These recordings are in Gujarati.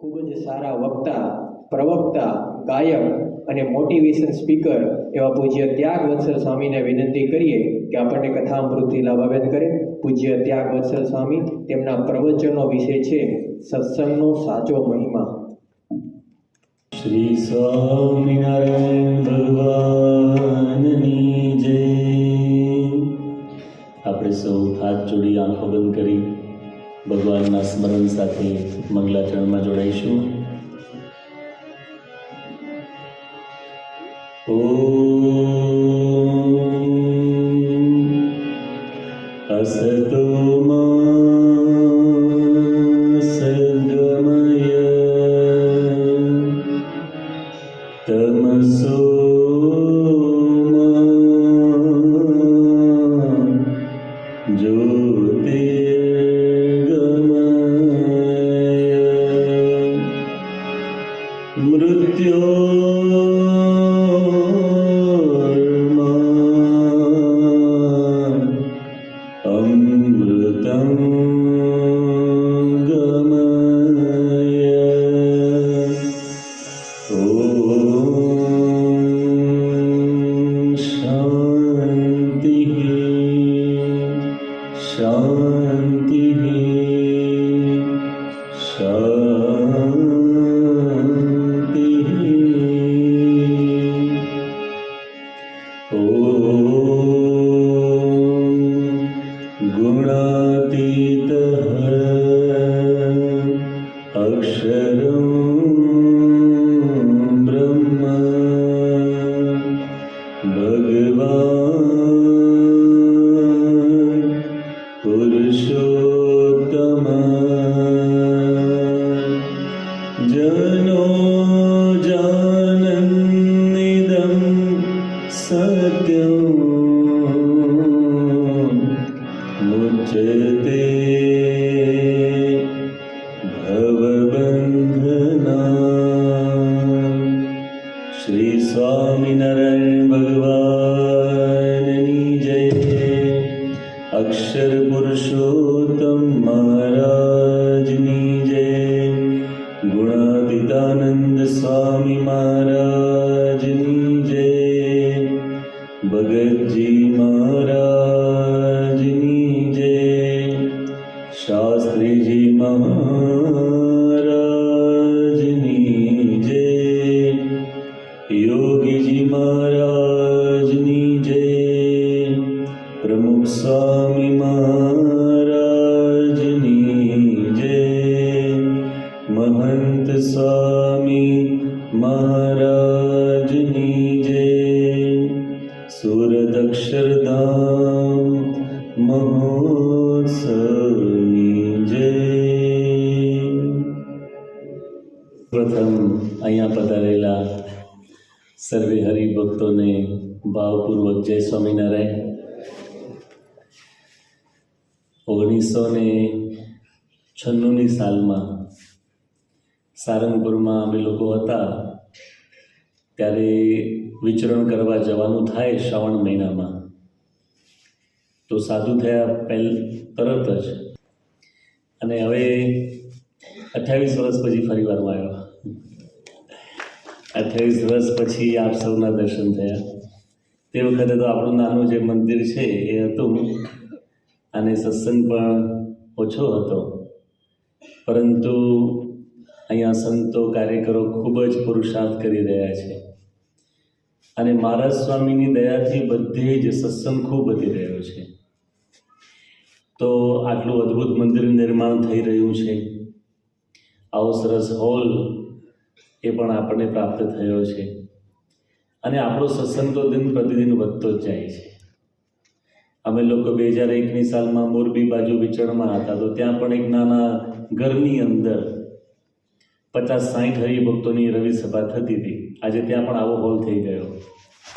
ખૂબ જ સારા વક્તા, પ્રવક્તા, ગાયક અને મોટિવેશન સ્પીકર એવા પૂજ્ય ત્યાગવત્સલ સ્વામીને વિનંતી કરીએ કે આપણને કથામૃતથી લાભાન્વિત કરે. પૂજ્ય ત્યાગવત્સલ સ્વામી, તેમના પ્રવચનો વિશે છે સત્સંગનો સાચો મહિમા. શ્રી સ્વામિનારાયણ ભગવાનની જય. આપણે સૌ હાથ જોડી આંખો બંધ કરી ભગવાનના સ્મરણ સાથે મંગલાચરણમાં જોડાઈશું. અસતો સદ્ગમય તમસો સર્વે હરિભક્તોને ભાવપૂર્વક જય સ્વામિનારાયણ. 1996ની સાલમાં સારંગપુરમાં અમે લોકો હતા ત્યારે વિચરણ કરવા જવાનું થાય શ્રાવણ મહિનામાં. તો સાધુ થયા તરત જ અને હવે 28 વર્ષ પછી ફરી વારમાં આવ્યો. 28 વર્ષ પછી આપ સૌના દર્શન થયા. તે વખતે તો આપણું નાનું જે મંદિર છે એ હતું અને સત્સંગ પણ ઓછો હતો, પરંતુ અહીંયા સંતો કાર્યકરો ખૂબ જ પુરુષાર્થ કરી રહ્યા છે અને મહારાજ સ્વામીની દયાથી બધે જ સત્સંગ ખૂબ વધી રહ્યો છે. તો આટલું અદ્ભુત મંદિર નિર્માણ થઈ રહ્યું છે, આવો સરસ હોલ એ પણ આપણને પ્રાપ્ત થયો છે અને આપણો સત્સંગ તો દિન પ્રતિદિન વધતો જ જાય છે. અમે લોકો 2001ની સાલમાં મોરબી બાજુ વિચરણમાં હતા તો ત્યાં પણ એક નાના ઘરની અંદર 50-60 હરિભક્તોની રવિ સભા થતી હતી. આજે ત્યાં પણ આવો હોલ થઈ ગયો.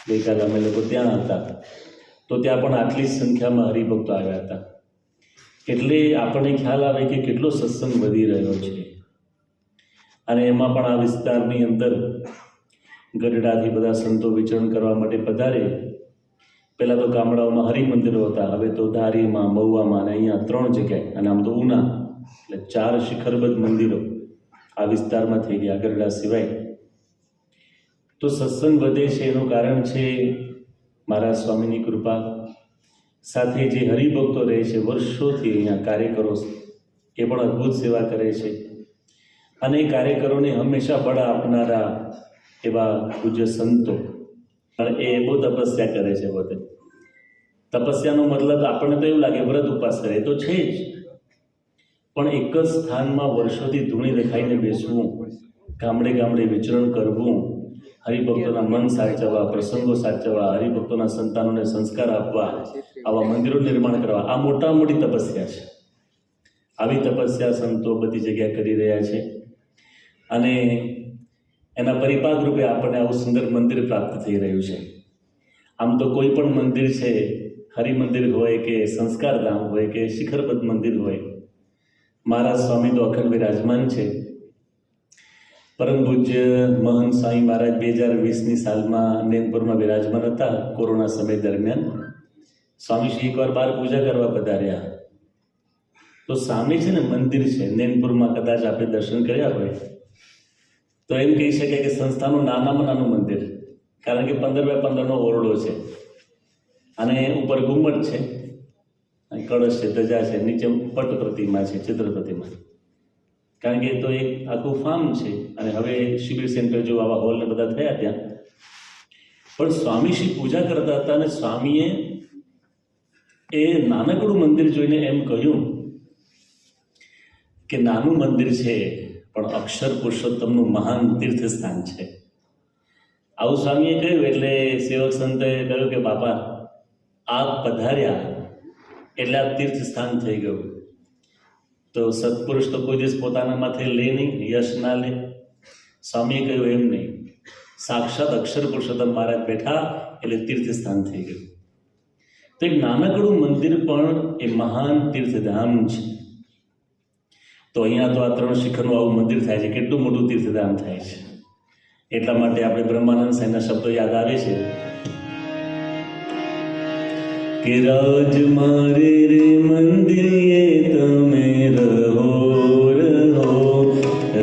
ગઈકાલે અમે લોકો ત્યાં હતા તો ત્યાં પણ આટલી સંખ્યામાં હરિભક્તો આવ્યા હતા. એટલે આપણને ખ્યાલ આવે કે કેટલો સત્સંગ વધી રહ્યો છે. અને એમાં પણ આ વિસ્તારની અંદર ગઢડાથી બધા સંતો વિચરણ કરવા માટે પધારે. પહેલાં તો ગામડાઓમાં હરિમંદિરો હતા, હવે તો ધારીમાં, મહુવામાં અને અહીંયા 3 જગ્યાએ, અને આમ તો ઉના, એટલે 4 શિખરબદ્ધ મંદિરો આ વિસ્તારમાં થઈ ગયા, ગરડા સિવાય. તો સત્સંગ વધે છે એનું કારણ છે મહારાજ સ્વામીની કૃપા. સાથે જે હરિભક્તો રહે છે, વર્ષોથી અહીંયા કાર્યકરો, એ પણ અદ્ભુત સેવા કરે છે. અને એ કાર્યકરોને હંમેશા બળ આપનારા એવા પૂજ્ય સંતો, પણ એ બહુ તપસ્યા કરે છે. પોતે તપસ્યાનો મતલબ આપણને તો એવું લાગે વ્રત ઉપવાસ કરે, તો છે જ, પણ એક જ સ્થાનમાં વર્ષોથી ધૂણી દેખાઈને બેસવું, ગામડે ગામડે વિચરણ કરવું, હરિભક્તોના મન સાચવવા, પ્રસંગો સાચવવા, હરિભક્તોના સંતાનોને સંસ્કાર આપવા, આવા મંદિરો નિર્માણ કરવા, આ મોટા મોટી તપસ્યા છે. આવી તપસ્યા સંતો બધી જગ્યાએ કરી રહ્યા છે. અને એના પરિપાક રૂપે આપણને આવું સુંદર મંદિર પ્રાપ્ત થઈ રહ્યું છે. આમ તો કોઈ પણ મંદિર છે, હરિમંદિર હોય કે સંસ્કારધામ હોય કે શિખરબદ્ધ મંદિર હોય, મહારાજ સ્વામી તો અખંડ વિરાજમાન છે. પરમ પૂજ્ય મહંત સ્વામી મહારાજ 2020ની સાલમાં નેનપુરમાં વિરાજમાન હતા. કોરોના સમય દરમિયાન સ્વામીશ્રી એકવાર બહાર પૂજા કરવા પધાર્યા. તો સામે છે ને મંદિર છે, નેનપુરમાં કદાચ આપણે દર્શન કર્યા હોય તો એમ કહી શકાય કે સંસ્થાનું નાનામાં નાનું મંદિર, કારણ કે 15x15નો ઓરડો છે અને ઉપર ગુમ્મટ છે, કળશ છે, ધજા છે, નીચે પટ પ્રતિમા છે, ચિત્ર પ્રતિમા. કારણ કે એ તો એક આખું ફાર્મ છે. અને હવે શિબિર સેન્ટર જો આવા હોલને બધા થયા ત્યાં, પણ સ્વામીશ્રી પૂજા કરતા હતા અને સ્વામીએ એ નાનકડું મંદિર જોઈને એમ કહ્યું કે નાનું મંદિર છે પણ અક્ષર પુરુષોત્તમનું મહાન તીર્થસ્થાન છે. આવું સ્વામીએ કહ્યું એટલે સેવક સંતોએ કહ્યું કે બાપા, આપ પધાર્યા એટલે આ તીર્થસ્થાન થઈ ગયું. તો સત્પુરુષ તો કોઈ દિવસ પોતાના માથે લે નહીં, યશ ના લે. સ્વામીએ કહ્યું એમ નહીં, સાક્ષાત અક્ષર પુરુષોત્તમ મહારાજ બેઠા એટલે તીર્થસ્થાન થઈ ગયું. તો એક નાનકડું મંદિર પણ એ મહાન તીર્થધામ છે. તો અહીંયા તો આ 3 શિખરનું આવું મંદિર થાય છે, કેટલું મોટું તીર્થધામ થાય છે. એટલા માટે આપણે બ્રહ્માનંદ સાહેબના શબ્દો યાદ આવે છે કે રાજ મારે રે મંદિરે તમે રહો રહો,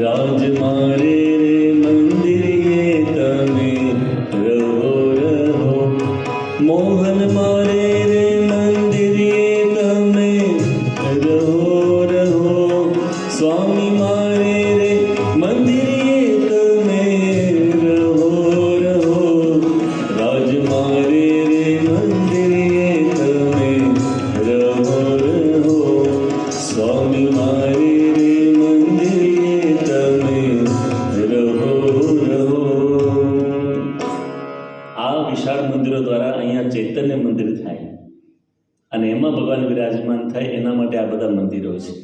રાજ મારે રે મંદિરે તમે રહો રહો, મોહન મારે રે મંદિરે તમે રહો રહો, સ્વામી મારે રે મંદિરે તમે રહો રહો, રાજ મારે રે મંદિરે તમે રહો રહો, સ્વામી મારે રે મંદિરે તમે રહો રહો. આ વિશાળ મંદિરો દ્વારા અહીંયા ચૈતન્ય મંદિર થાય અને એમાં ભગવાન વિરાજમાન થાય, એના માટે આ બધા મંદિરો છે.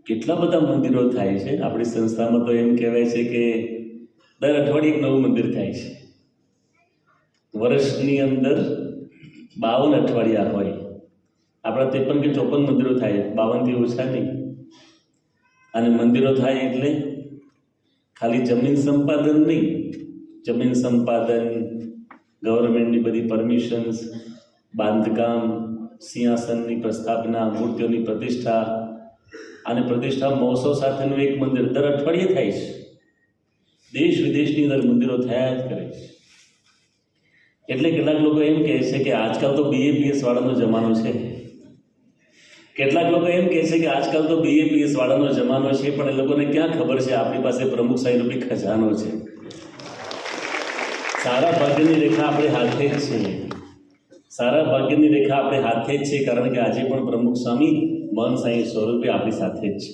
કેટલા બધા મંદિરો થાય છે. આપણી સંસ્થામાં તો એમ કહેવાય છે કે દર અઠવાડિયે એક નવું મંદિર થાય છે. વર્ષની અંદર 52 અઠવાડિયા હોય. આપણા 53 કે 54 મંદિરો થાય, 52થી ઓછા નહીં. અને મંદિરો થાય એટલે ખાલી જમીન સંપાદન નહીં, જમીન સંપાદન, ગવર્મેન્ટની બધી પરમિશન્સ, બાંધકામ, સિંહાસનની પ્રસ્થાપના, મૂર્તિઓની પ્રતિષ્ઠા અને પ્રતિષ્ઠા મહોત્સવ સાથેનું એક મંદિર દર અઠવાડિયે થાય છે. દેશ વિદેશની અંદર મંદિરો થયા જ કરે છે. એટલે કેટલાક લોકો એમ કહે છે કે આજકાલ તો BAPS વાળાનો જમાનો છે. કેટલાક લોકો એમ કહે છે કે આજકાલ તો BAPS વાળાનો જમાનો છે, પણ એ લોકોને ક્યાં ખબર છે આપણી પાસે પ્રમુખ સાહેબ રૂપી ખજાનો છે. સારા ભાગ્યની રેખા આપણે હાથે જ છે. સારા ભાગ્યની રેખા આપણે હાથે જ છે, કારણ કે આજે પણ પ્રમુખ સ્વામી મહંત સાંઈ સ્વરૂપે આપણી સાથે જ છે.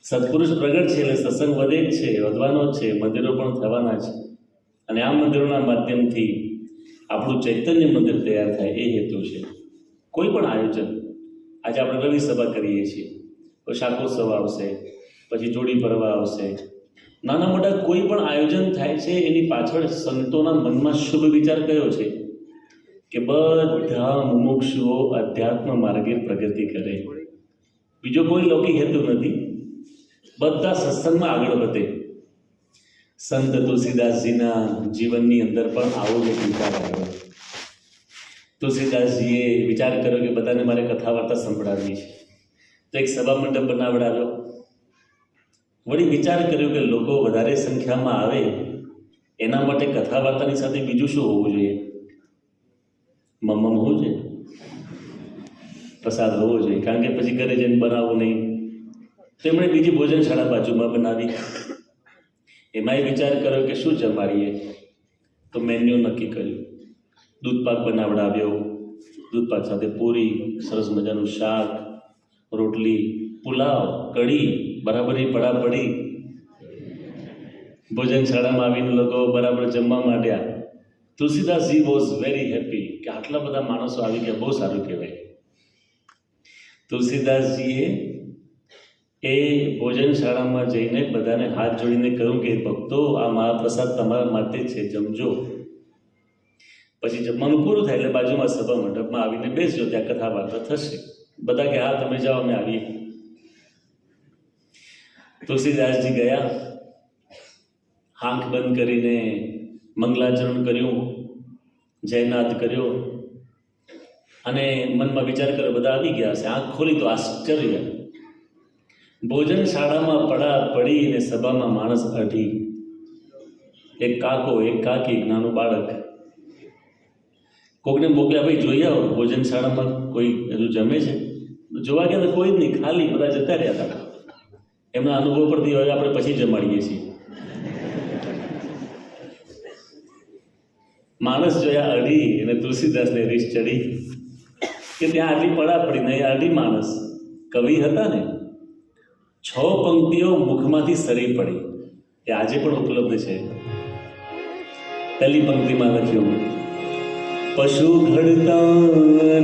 સત્પુરુષ પ્રગટ છે એટલે સત્સંગ વધે જ છે, વધવાનો જ છે, મંદિરો પણ થવાના છે. અને આ મંદિરોના માધ્યમથી આપણું ચૈતન્ય મંદિર તૈયાર થાય, એ હેતુ છે. કોઈ પણ આયોજન, આજે આપણે રવિ સભા કરીએ છીએ, પછી શાકોત્સવ આવશે, પછી જોડી પર્વ આવશે, નાના મોટા કોઈ પણ આયોજન થાય છે, એની પાછળ સંતોના મનમાં શુભ વિચાર કયો છે કે બધા મુમુક્ષુઓ અધ્યાત્મ માર્ગે પ્રગતિ કરે. બીજો કોઈ લૌકિક હેતુ નથી, બધા સત્સંગમાં આગળ વધે. સંત તુલસીદાસજીના જીવનની અંદર પણ આવો જ એક વિચાર આવ્યો. તુલસીદાસજીએ વિચાર કર્યો કે બધાને મારે કથા વાર્તા સંભળાવવી છે, તો એક સભા મંડપ બનાવડાવ્યો. વળી વિચાર કર્યો કે લોકો વધારે સંખ્યામાં આવે એના માટે કથા વાર્તાની સાથે બીજું શું હોવું જોઈએ? મમ્મમ હોવું જોઈએ, પ્રસાદ હોવો જોઈએ, કારણ કે પછી ઘરે જઈને બનાવવું નહીં. તેમણે બીજી ભોજનશાળા બાજુમાં બનાવી. એમાંય વિચાર કર્યો કે શું જમાડીએ, તો મેન્યુ નક્કી કર્યું. દૂધપાક બનાવડાવ્યો, દૂધપાક સાથે પૂરી, સરસ મજાનું શાક, રોટલી, પુલાવ, કઢી, બરાબરની પડાપડી. ભોજનશાળામાં આવીને લોકો બરાબર જમવા માંડ્યા. તુલસીદાસજી વોઝ વેરી હેપી કે આટલા બધા માણસો આવી ગયા, બહુ સારું કહેવાય. તુલસીદાસજીએ એ ભોજનશાળામાં જઈને બધાને હાથ જોડીને કહ્યું કે ભક્તો, આ મહાપ્રસાદ તમારા માટે છે, જમજો. પછી જમવાનું પૂરું થાય એટલે બાજુમાં સભા મંડપમાં આવીને બેસજો, ત્યાં કથા વાર્તા થશે. બધા કે હા તમે જાઓ, અમે આવીએ. તુલસીદાસજી ગયા, આંખ બંધ કરીને મંગલાચરણ કર્યું, જયનાદ કર્યો અને મનમાં વિચાર કર્યો બધા આવી ગયા હશે. આંખ ખોલી તો આશ્ચર્ય, ભોજનશાળામાં પડા પડી અને સભામાં માણસ અઢી, એક કાકો, એક કાકી, એક નાનું બાળક. કોકને મોકલ્યા, ભાઈ જોઈ આવો ભોજનશાળામાં કોઈ હજુ જમે છે? જોવા ગયા તો કોઈ જ નહીં, ખાલી બધા જતા રહ્યા હતા. એમના અનુભવ પરથી હવે આપણે પછી જમાડીએ છીએ. માણસ જોયા અઢી અને તુલસીદાસને રીસ ચડી કે ત્યાં આટલી પડા પડી નહીં, અઢી માણસ. કવિ હતા ને, 6 પંક્તિઓ મુખમાંથી સરી પડી, એ આજે પણ ઉપલબ્ધ છે. પહેલી પંક્તિમાં લખ્યું, પશુ ઘડતા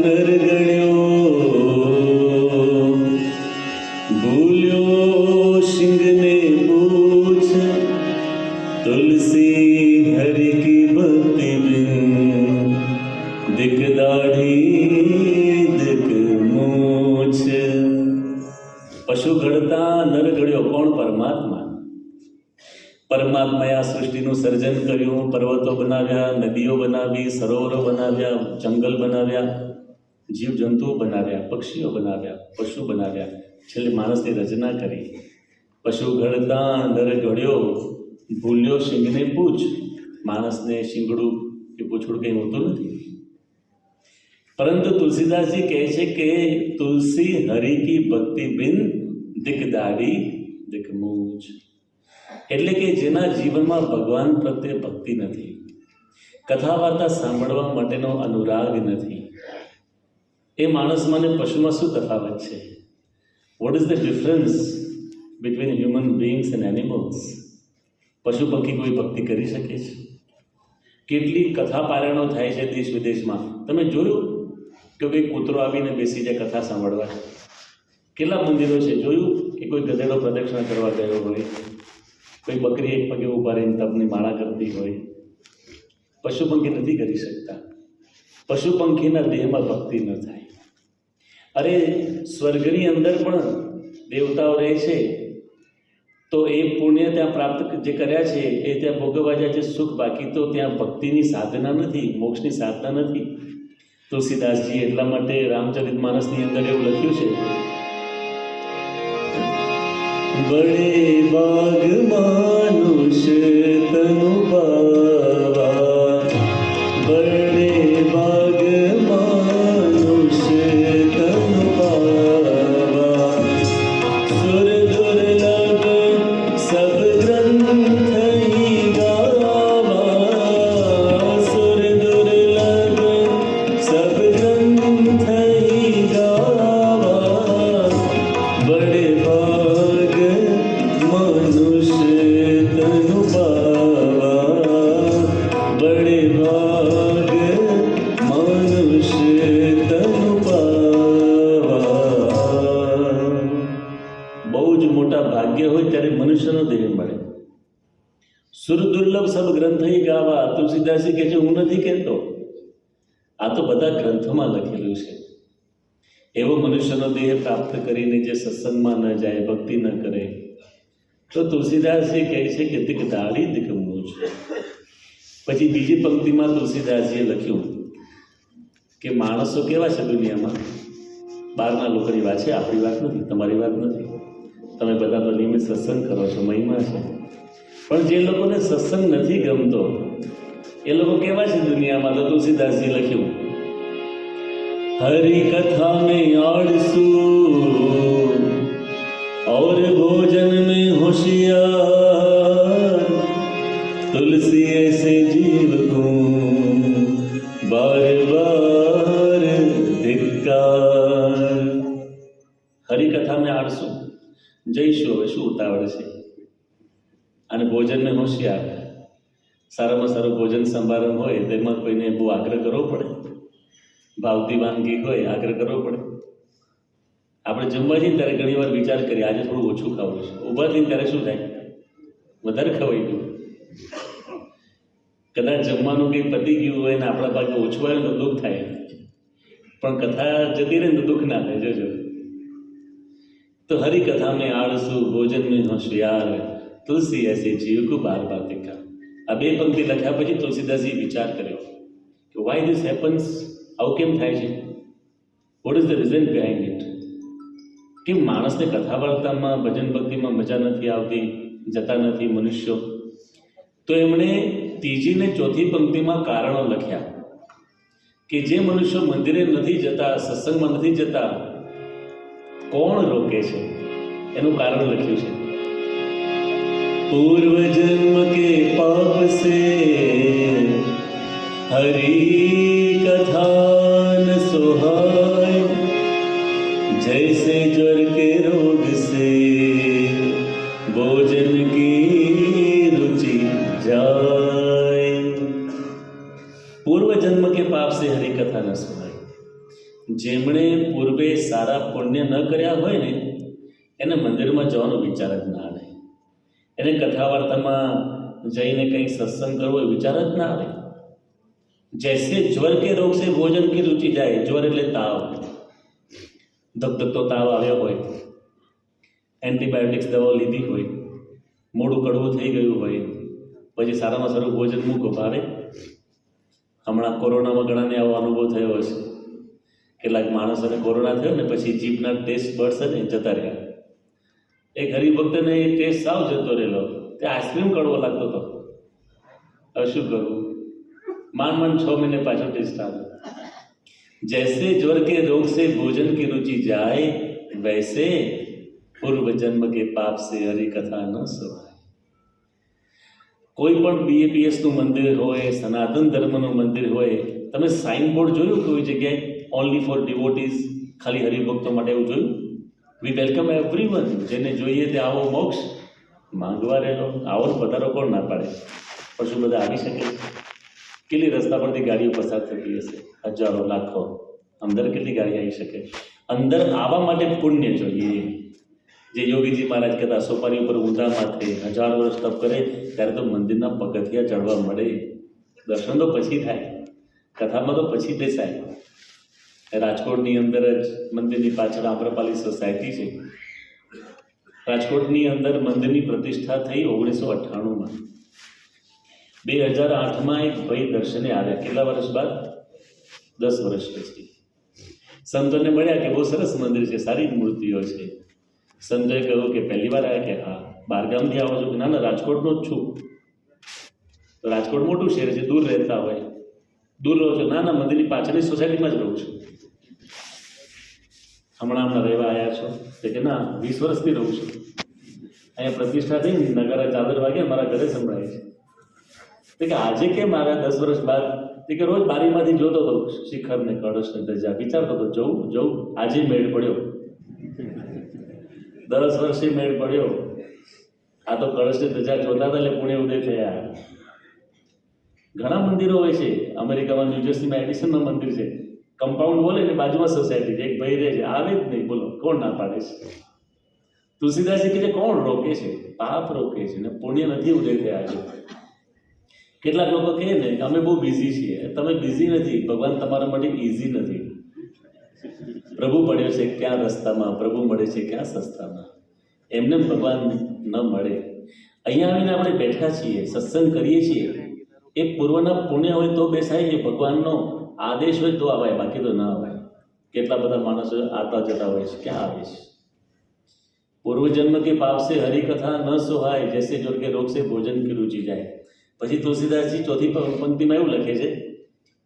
નર ગણ્યો, ભૂલ્યો સિંહને પૂછ, તુલસી હરિ કી ભક્તિ બિન, દિક દાઢી દિક મૂછ. પશુ ઘડતા નર ઘડ્યો, કોણ? પરમાત્મા. પરમાત્માએ આ સૃષ્ટિનું સર્જન કર્યું, પર્વતો બનાવ્યા, નદીઓ બનાવી, સરોવરો બનાવ્યા, જંગલ બનાવ્યા, જીવજંતુઓ બનાવ્યા, પક્ષીઓ બનાવ્યા, પશુ બનાવ્યા, છેલ્લે માણસની રચના કરી. પશુ ઘડતા નર ઘડ્યો, ભૂલ્યો સિંહને પૂછ. માણસને શિંગડું કે પૂંછડું કંઈ હોતું નથી. પરંતુ તુલસીદાસજી કહે છે કે તુલસી હરિ કી ભક્તિ બિન, દિક દાઢી દિક મૂછ. એટલે કે જેના જીવનમાં ભગવાન પ્રત્યે ભક્તિ નથી, કથા વાર્તા સાંભળવા માટેનો અનુરાગ નથી, એ માણસમાં ને પશુમાં શું તફાવત છે? What is the difference between human beings and animals? પશુ પંખી કોઈ ભક્તિ કરી શકે છે? કેટલી કથા પારાયણો થાય છે દેશ વિદેશમાં. તમે જોયું કે કોઈ કૂતરો આવીને બેસી જાય કથા સાંભળવા? કેટલા મંદિરો છે જોયું કે કોઈ ગધેડો પ્રદક્ષિણા કરવા ગયો હોય, કોઈ બકરી એક પગે ઊભા રહીને તપની માળા કરતી હોય. પશુ પંખી નથી કરી શકતા. પશુ પંખીના દેહમાં ભક્તિ ન થાય. અરે સ્વર્ગની અંદર પણ દેવતાઓ રહે છે, તો એ પુણ્ય ત્યાં પ્રાપ્ત જે કર્યા છે એ ત્યાં ભોગવવા જાય છે સુખ, બાકી તો ત્યાં ભક્તિની સાધના નથી, મોક્ષની સાધના નથી. તુલસીદાસજી એટલા માટે રામચરિતમાનસની અંદર એવું લખ્યું છે, બડે બાગ માનુષ તનુ પાવા, બડે બાગ માનુષ તનુ પાવા, સુર દુર્લભ સબ ગ્રંથ હી ગાવા, સુર દુર્લભ સબ ગ્રંથ હી ગાવા, બડે ભાગ મનુષ્ય તનુ પાવા, બડે ભાગ મનુષ્ય તનુ પાવા. બહુ જ મોટા ભાગ્ય હોય ત્યારે મનુષ્યનો દેહ મળે. સુર દુર્લભ સબ ગ્રંથ હી ગાવા. તુલસીદાસજી કહે છે હું નથી કહેતો, આ તો બધા ગ્રંથોમાં લખેલું છે. એવો મનુષ્યનો દેહ પ્રાપ્ત કરીને જે સત્સંગમાં ન જાય, ભક્તિ ન કરે, તો તુલસીદાસજી કહે છે કે દિક દાઢી દિક મૂછ. પછી બીજી પંક્તિમાં તુલસીદાસજીએ લખ્યું કે માણસો કેવા છે દુનિયામાં? બહારના લોકોની વાત છે, આપણી વાત નથી, તમારી વાત નથી. તમે બધા તો નિયમિત સત્સંગ કરો છો, મહિમા છે. પણ જે લોકોને સત્સંગ નથી ગમતો એ લોકો કેવા છે દુનિયામાં? તો તુલસીદાસજી લખ્યું, हरि कथा में आलसू और भोजन में होशियार, तुलसी ऐसे जीव को बार बार धिक्कार. हरिकथा में आलसू, જઈશું હવે શું ઉતાવળ છે, અને ભોજન में હોશિયાર, સારામાં સારું ભોજન સમારંભ હોય તેમાં કોઈને બહુ આગ્રહ કરવો પડે, ભાવતી વાનગી હોય આગ્રહ કરવો પડે. આપણે જમવા જઈએ ત્યારે ઘણી વાર વિચાર કરીએ આજે થોડું ઓછું ખાવું છે, ઊભા થઈને ત્યારે શું થાય? વધારે ખવાઈ ગયું. કદાચ જમવાનું કંઈ પતી ગયું હોય ને આપણા ભાગે ઓછું આવે તો દુઃખ થાય, પણ કથા જતી રહે ને તો દુઃખ ના થાય. જોજો તો હરિકથા મેં આળસુ ભોજન મેં હોશિયાર, તુલસી એસે જીવ કો બાર બાર દેખા. આ બે પંક્તિ લખ્યા પછી તુલસીદાસજી વિચાર કર્યો કે વાય ધીસ હેપન્સ, આવું કેમ થાય છે? What is the reason behind it? કે માણસને કથા વાર્તામાં ભજન ભક્તિમાં મજા નથી આવતી, જતા નથી મનુષ્યો. તો એમણે ત્રીજી ને ચોથી પંક્તિમાં કારણો લખ્યા કે જે મનુષ્યો મંદિરે નથી જતા, સત્સંગમાં નથી જતા, કોણ રોકે છે? એનું કારણ લખ્યું છે, પૂર્વ જન્મ કે પાપ સે હરી કથા ન સોહાય, જૈસે જ્वर के रोग से भोजन की रुचि जाए. पूर्व जन्म के पाप से हरि कथा न सुनाय. જેમણે પૂર્વે સારા પુણ્ય ન કર્યા હોય ને એને મંદિરમાં જવાનો વિચાર જ ના આવે, એને કથા વાર્તામાં જઈને કંઈક સત્સંગ કરવો એ વિચાર જ ના આવે. જૈસે જ્વર કે રોગ સે ભોજન की रुचि જાય. જ્વર એટલે તાવ, ધગધગતો તાવ આવ્યો હોય, એન્ટીબાયોટિક્સ દવાઓ લીધી હોય, મોઢું કડવું થઈ ગયું હોય, પછી સારામાં સારું ભોજન મૂકો ભાવે. હમણાં કોરોનામાં ઘણાને આવો અનુભવ થયો હશે. કેટલાક માણસોને કોરોના થયો ને પછી જીભના ટેસ્ટ બર્ડ્સ ને જતા રહ્યા. એક હરિભક્તને એ ટેસ્ટ સાવ જતો રહેલો, તે આઈસ્ક્રીમ કડવો લાગતો હતો. હવે શું કરવું? માંડ 6 મહિને પાછો ટેસ્ટ આવ્યો. जैसे ज्वर के रोग से भोजन की रुचि जाए, वैसे पूर्व जन्म के पाप से हरि कथा न सुनाय. કોઈ પણ BAPS નું મંદિર હોય, સનાતન ધર્મનું મંદિર હોય, તમે સાઇન બોર્ડ જોયું કોઈ જગ્યાએ ઓનલી ફોર ડિવોટીઝ, ખાલી હરિભક્તો માટે એવું જોયું? વી વેલકમ એવરીવન, જેને જોઈએ તે આવો મોક્ષ માંગવા રહેલો, આવો જ પધારો કોણ ના પાડે? પણ શું બધા આવી શકે? કેટલી રસ્તા પરથી ગાડીઓ પસાર થતી હશે, હજારો લાખો, અંદર કેટલી ગાડી આવી શકે? અંદર આવવા માટે પુણ્ય જોઈએ. જે યોગીજી મહારાજ કહેતા, સોપારી ઉપર ઊંધા માથે 1000 વર્ષ તપ કરે ત્યારે તો મંદિરના પગથિયા ચડવા મળે. દર્શન તો પછી થાય, કથામાં તો પછી બેસાય. રાજકોટની અંદર જ મંદિરની પાછળ આમ્રપાલી સોસાયટી છે. રાજકોટની અંદર મંદિરની પ્રતિષ્ઠા થઈ 1998માં. 2008માં એક ભાઈ દર્શને આવ્યા. કેટલા વર્ષ બાદ? 10 વર્ષ પછી. સંતોને મળ્યા કે બહુ સરસ મંદિર છે, સારી મૂર્તિઓ છે. સંતોએ કહ્યું કે પહેલી વાર આવ્યા? કે હા. બહારગામથી આવો છો? કે ના ના, રાજકોટનો જ છું. તો રાજકોટ મોટું શહેર છે, દૂર રહેતા હોય. દૂર રહો છો? ના ના, મંદિરની પાછળની સોસાયટીમાં જ રહું છું. હમણાં રહેવા આવ્યા છો? તો કે ના, 20 વર્ષથી રહું છું. અહીંયા પ્રતિષ્ઠા થઈ, નગારા ચાદર વાગ્યા, મારા ઘરે સંભળાય છે. કે આજે કેમ આવ્યા 10 વર્ષ બાદ? કે રોજ બારીમાંથી જોતો હતો શિખર ને કળશ ને ધજા, વિચારતો હતો જવું. આજે મેળ પડ્યો, 10 વર્ષે મેળ પડ્યો. આ તો કળશ ને ધજા જોતા હતા એટલે પુણ્ય ઉદય થયા. ઘણા મંદિરો હોય છે. અમેરિકામાં ન્યુજર્સીમાં એડિસનનું મંદિર છે. કમ્પાઉન્ડ બોલે ને બાજુમાં સોસાયટી છે, એક ભાઈ રહે છે, આવે જ નહીં. બોલો કોણ ના પાડે છે? તુલસીદાસજી કે કોણ રોકે છે? પાપ રોકે છે ને પુણ્ય નથી ઉદય થયા છે. કેટલાક લોકો કહે ને કે અમે બહુ બિઝી છીએ. તમે બિઝી નથી, ભગવાન તમારા માટે ઇઝી નથી. પ્રભુ પડ્યો છે ક્યાં રસ્તામાં, પ્રભુ મળે છે ક્યાં સસ્તામાં. એમને ભગવાન ન મળે. અહીંયા આવીને આપણે બેઠા છીએ, સત્સંગ કરીએ છીએ, એ પૂર્વના પુણ્ય હોય તો બેસાય, એ ભગવાનનો આદેશ હોય તો આવાય, બાકી તો ના આવાય. કેટલા બધા માણસો આવતા જતા હોય છે, ક્યાં આવે છે? પૂર્વજન્મ કે પાપ से हरि कथा न सोहाय जैसे जोर के रोग से भोजन की रुचि જાય. પછી તુલસીદાસજી ચોથી પંક્તિમાં એવું લખે છે,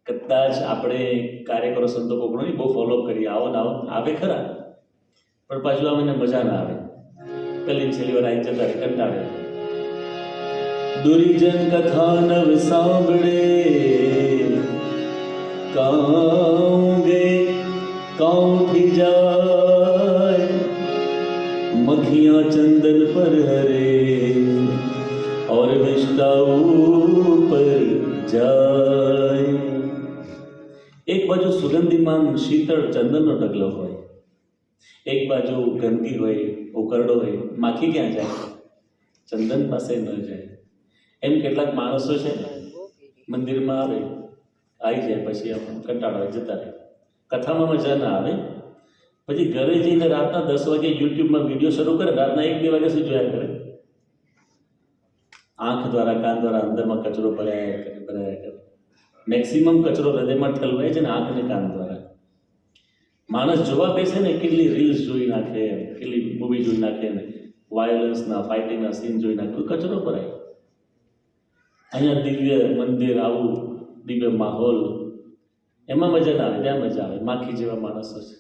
કદાચ આપણે કાર્યકરો સંતો કોકણોની બહુ ફોલોઅપ કરીએ, આવો ને આવો આવે ખરા, પણ પાછું આમને મજા ના આવે, પેલી છેલ્લી વાર આવી જતા કંટાળે. દુર્જન કથા નવ સાંભળે કાંગે કાંઠી જાય, મખિયા ચંદન પર હરે और विष्टा ऊपर જાય. એક બાજુ સુગંધીમાન શીતળ ચંદનનો ઢગલો હોય, એક બાજુ ગંદકી હોય, ઉકરડો હોય, માખી ક્યાં જાય? ચંદન પાસે ન જાય. એમ કેટલાક માણસો છે મંદિરમાં આવે, આવી જાય, પછી આમ કંટાળો આવે, જતા રહે, કથામાં મજા ના આવે, પછી ઘરે જઈને રાતના 10 વાગે યુટ્યુબમાં વિડીયો શરૂ કરે, રાતના 1-2 વાગ્યા સુધી જોયા કરે. આંખ દ્વારા, કાન દ્વારા અંદરમાં કચરો ભરાયા કરે. મેક્સિમમ કચરો હૃદયમાં ઠલવાય છે ને આંખ અને કાન દ્વારા. માણસ જોવા બેસે ને કેટલી રીલ્સ જોઈ નાખે, કેટલી મૂવી જોઈ નાખે ને, વાયોલન્સના, ફાઇટિંગના સીન જોઈ નાખે, કચરો ભરાય. અહીંયા દિવ્ય મંદિર, આવું દિવ્ય માહોલ, એમાં મજા ના આવે, ત્યાં મજા આવે. માખી જેવા માણસો છે.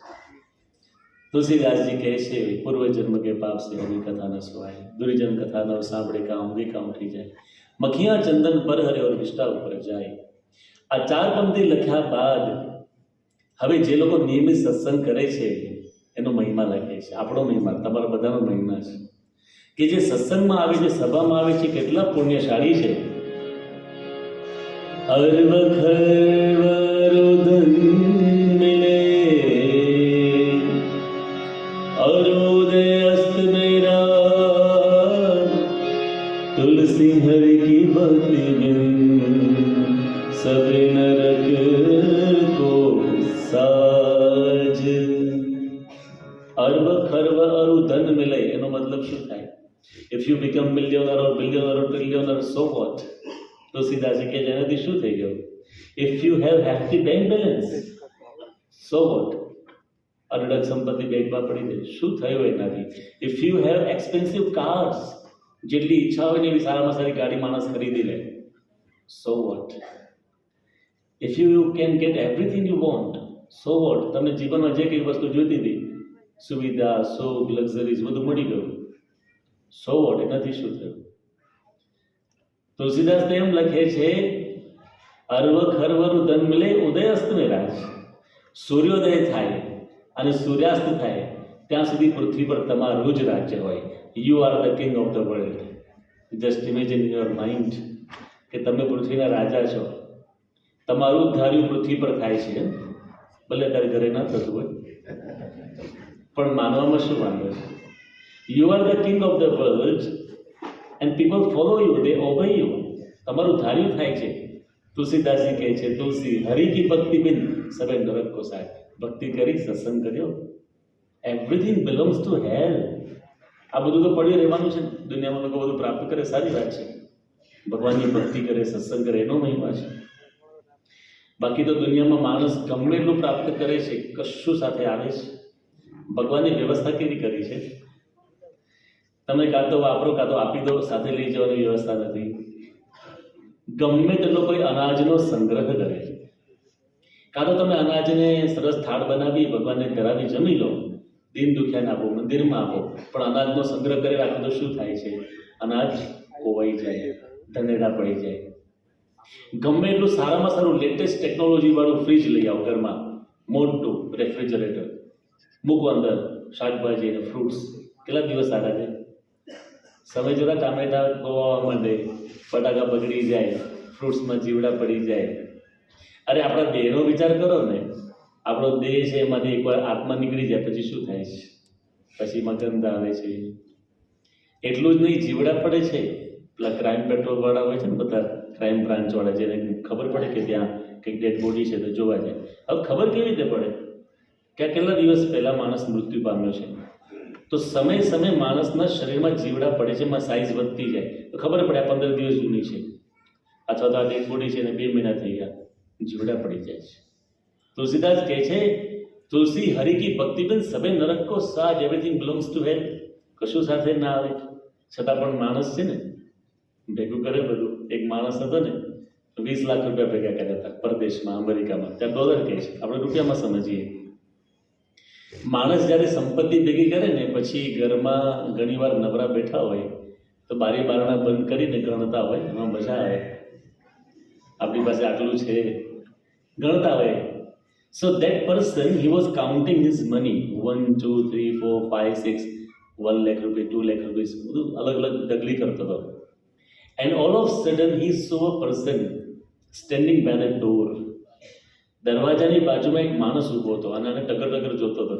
तुलसीदास जी કહે છે, પૂર્વજન્મ કે પાપ से हरि कथा न सोहाय, दुर्जन कथा न સાંભળે કાંગે કાંઠી જાય, મખિયા ચંદન પર હરે और વિષ્ટા ઉપર જાય. આ 4 પંક્તિ લખ્યા બાદ હવે જે લોકો નિયમિત સત્સંગ કરે છે એનો મહિમા લખે છે. આપણો મહિમા, તમારા બધાનો મહિમા છે કે જે સત્સંગમાં આવે છે, સભામાં આવે છે, કેટલા પુણ્યશાળી છે. અર્વખર્વરુદન મિલે अरुदय अस्त मेरा, तुलसी हरि की भक्ति बिन सबे नरक को साज. અર્વ ખર્વ અરુ ધન મિલે એનો મતલબ શું થાય? If you become millionaire or billionaire or trillionaire, so what? તુલસીદાસજી કે જેનાથી શું થઈ ગયું? If you have hefty bank balance, so what? અઢળક સંપત્તિ બેંકમાં પડી જાય, શું થયું એનાથી? If you have expensive cars, જેટલી ઈચ્છા હોય ને એવી સારામાં સારી ગાડી માણસ ખરીદી લે, so what? If you can get everything you want, so what? તમને જીવનમાં જે કંઈ વસ્તુ જોઈતી હતી, સુવિધા, સુખ, લક્ઝરીઝ બધું મળી ગયું, સો વોટ? એનાથી શું થયું? તુલસીદાસ તો એમ લખે છે, અર્વ ખર્વરું ધન મિલે ઉદય અસ્ત મેં રાજ. સૂર્યોદય થાય અને સૂર્યાસ્ત થાય ત્યાં સુધી પૃથ્વી પર તમારું જ રાજ્ય હોય. You are the king of the world. Just imagine in your mind કે તમે પૃથ્વીના રાજા છો, તમારું જ ધાર્યું પૃથ્વી પર થાય છે. ભલે તારે ઘરે ના થતું હોય, પણ માનવામાં શું વાંધો છે? You are the king of the world and people follow you, they obey you. તમારું ધાર્યું થાય છે. તુલસીદાસજી કહે છે, તુલસી હરિ કી ભક્તિ બિન સબે નરક કો સાય. ભક્તિ કરી, સત્સંગ કર્યો, એવરીથિંગ બિલોંગ્સ ટુ હેલ. આ બધું તો પડ્યું રહેવાનું છે. દુનિયામાં લોકો બધું પ્રાપ્ત કરે, સારી વાત છે. ભગવાનની ભક્તિ કરે, સત્સંગ કરે, એનો મહિમા છે. બાકી તો દુનિયામાં માણસ ગમે એટલું પ્રાપ્ત કરે છે, કશું સાથે આવે છે? ભગવાનની વ્યવસ્થા કેવી કરી છે? તમે કાં તો વાપરો, કાં તો આપી દો, સાથે લઈ જવાની વ્યવસ્થા નથી. ગમે તેટલો કોઈ અનાજનો સંગ્રહ કરે છે, કાં તો તમે અનાજને સરસ થાળ બનાવી ભગવાનને ધરાવી જમી લો, દીન દુખિયાને આપો, મંદિરમાં આપો, પણ અનાજનો સંગ્રહ કરી રાખો તો શું થાય છે? અનાજ ખોવાઈ જાય, ધનેડા પડી જાય. ગમે એટલું સારામાં સારું લેટેસ્ટ ટેકનોલોજી વાળું ફ્રીજ લઈ આવો ઘરમાં, મોટું રેફ્રિજરેટર મૂકો, અંદર શાકભાજી અને ફ્રૂટ્સ, કેટલા દિવસ સારા છે? સમય જતાં ટામેટા ખોવાવા માંડે, બટાકા બગડી જાય, ફ્રૂટ્સમાં જીવડા પડી જાય. અરે આપણા દેહનો વિચાર કરો ને, આપણો દેહ છે એમાંથી એકવાર આત્મા નીકળી જાય પછી શું થાય છે? પછી એમાં ગંધ આવે છે. એટલું જ નહીં, જીવડા પડે છે. પેલા ક્રાઇમ પેટ્રોલ વાળા હોય છે ને, બધા ક્રાઇમ બ્રાન્ચ વાળા, જેને ખબર પડે કે ત્યાં કંઈક ડેડ બોડી છે તો જોવા જાય. હવે ખબર કેવી રીતે પડે કે કેટલા દિવસ પહેલા માણસ મૃત્યુ પામ્યો છે? તો સમય સમય માણસના શરીરમાં જીવડા પડે છે, એમાં સાઇઝ વધતી જાય તો ખબર પડે આ 15 દિવસ જૂની છે, અથવા તો આ ડેડ બોડી છે ને 2 મહિના થઈ ગયા, જીવડા પડી જાય છે. તુલસીદાસ કહે છે, તુલસી હરિ કી ભક્તિ બિન સબે નરક કો સાજ, એવરીથિંગ બિલોંગ્સ ટુ હેલ. કશું સાથે ના આવે, છતાં પણ માણસ છે ને ભેગું કરે બધું. એક માણસ હતો ને 20 લાખ રૂપિયા ભેગા કર્યા હતા પરદેશમાં, અમેરિકામાં. ત્યાં ડોલર કહે છે, આપણે રૂપિયામાં સમજીએ. માણસ જ્યારે સંપત્તિ ભેગી કરે ને પછી ઘરમાં ઘણીવાર નવરા બેઠા હોય તો બારી બારણા બંધ કરીને ગણતા હોય, એમાં મજા આવે. આપણી પાસે આટલું છે ગણતા હોય. So that person he was counting his money, 1 2 3 4 5 6, 1 lakh રૂપિયા, 2 લાખ રૂપિયા, બધું અલગ અલગ ડગલી કરતો હતો. And all of sudden he saw a person standing by the door. દરવાજાની બાજુમાં એક માણસ ઊભો હતો અને આને ટકર ટકર જોતો હતો.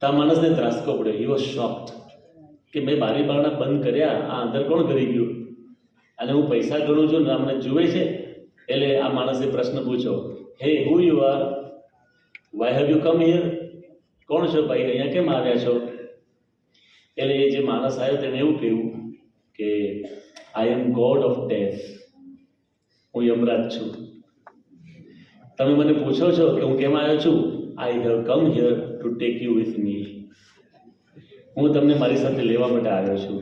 તો આ માણસને ત્રાસકો પડ્યો. હી વોઝ શોક્ડ કે મેં બારી બારણા બંધ કર્યા, આ અંદર કોણ કરી ગયું? અને હું પૈસા ગણું છું ને મને જુએ છે. એટલે આ માણસે પ્રશ્ન પૂછ્યો, hey who are you, why have you come here? કોણ છો ભાઈ, અહીંયા કેમ આવ્યા છો? એટલે એ જે માણસ આવ્યો તેણે એવું કહ્યું કે આઈ એમ ગોડ ઓફ ડેથ, હું યમરાજ છું. તમે મને પૂછો છો કે હું કેમ આવ્યો છું? I have come here to take you with me. હું તમને મારી સાથે લેવા માટે આવ્યો છું.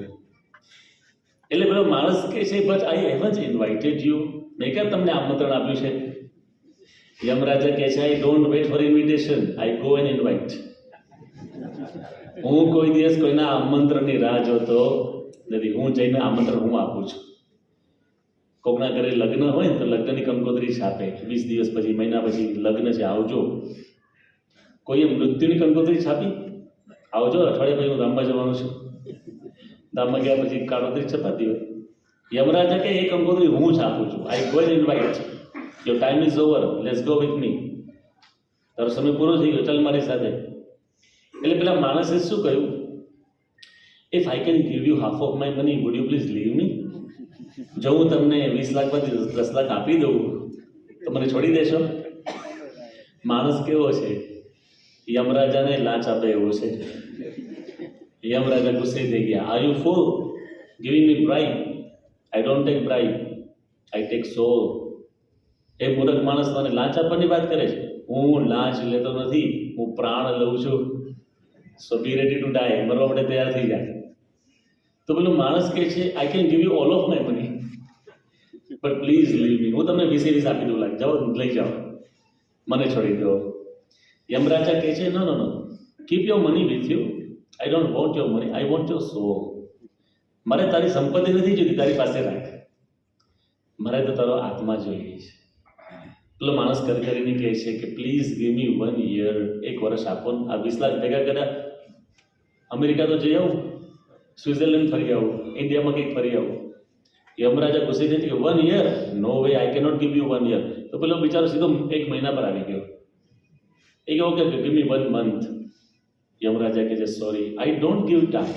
એટલે પેલો માણસ કહે છે, but I haven't invited you, મેં કેમ તમને આમંત્રણ આપ્યું છે? યમરાજા કહે છે, I don't wait for invitation, I go and invite. હું કોઈ દિવસ કોઈના આમંત્રણની રાહ જોતો નથી, હું જઈને આમંત્રણ હું આપું છું. કોકના ઘરે લગ્ન હોય ને તો લગ્નની કંકોત્રી છાપે, 20 દિવસ પછી, મહિના પછી લગ્ન છે, આવજો. કોઈએ મૃત્યુની કંકોત્રી છાપી, આવજો અઠવાડિયા પછી હું ધામમાં જવાનું છું. ધામમાં ગયા પછી કાળોતરી છપાતી હોય. યમરાજા કે એ કંકોત્રી હું છાપું છું, આઈ go and invite, your time is over, let's go with me. તારો સમય પૂરો થઈ ગયો, ચાલ મારી સાથે. એટલે પેલા માણસે શું કહ્યું, if I can give you half of my money, would you please leave me? જો હું તમને 20 લાખમાંથી 10 લાખ આપી દઉં તો મને છોડી દેશો? માણસ કેવો છે, યમરાજાને લાંચ આપે એવો છે. યમરાજા ગુસ્સે થઈ ગયા. Are you fool giving me bribe? I don't take bribe, I take soul. એ મૂર્ખ માણસ મને લાંચ આપવાની વાત કરે છે. હું લાંચ લેતો નથી, હું પ્રાણ લઉં છું. સો બી રેડી ટુ ડાય, મરવા માટે તૈયાર થઈ જાય. તો પેલું માણસ કહે છે, I can give you all of my money but please leave me. હું તમને 20 આપી દઉં લાખ, જાઓ લઈ જાઓ, મને છોડી દો. યમરાજા કહે છે, no no no, keep your money with you, I don't want your money, I want your soul. મારે તારી સંપત્તિ નથી જોઈતી, તારી પાસે રાખ, મારે તો તારો આત્મા જોઈએ છે. પેલો માણસ કરીને કહે છે કે પ્લીઝ ગીવ મી 1 યર, 1 વર્ષ આપો ને. આ 20 લાખ ભેગા કર્યા, અમેરિકા તો જઈ આવું, સ્વિટ્ઝરલેન્ડ ફરી આવું, ઇન્ડિયામાં કંઈક ફરી આવું. યમરાજા ગુસ્સે થઈ કે 1 year, no way, I cannot give you 1 year. તો પેલો બિચારો સીધો 1 મહિના પર આવી ગયો. એ કહે okay, give me 1 month. Yamaraja કહે છે, sorry, I don't give time,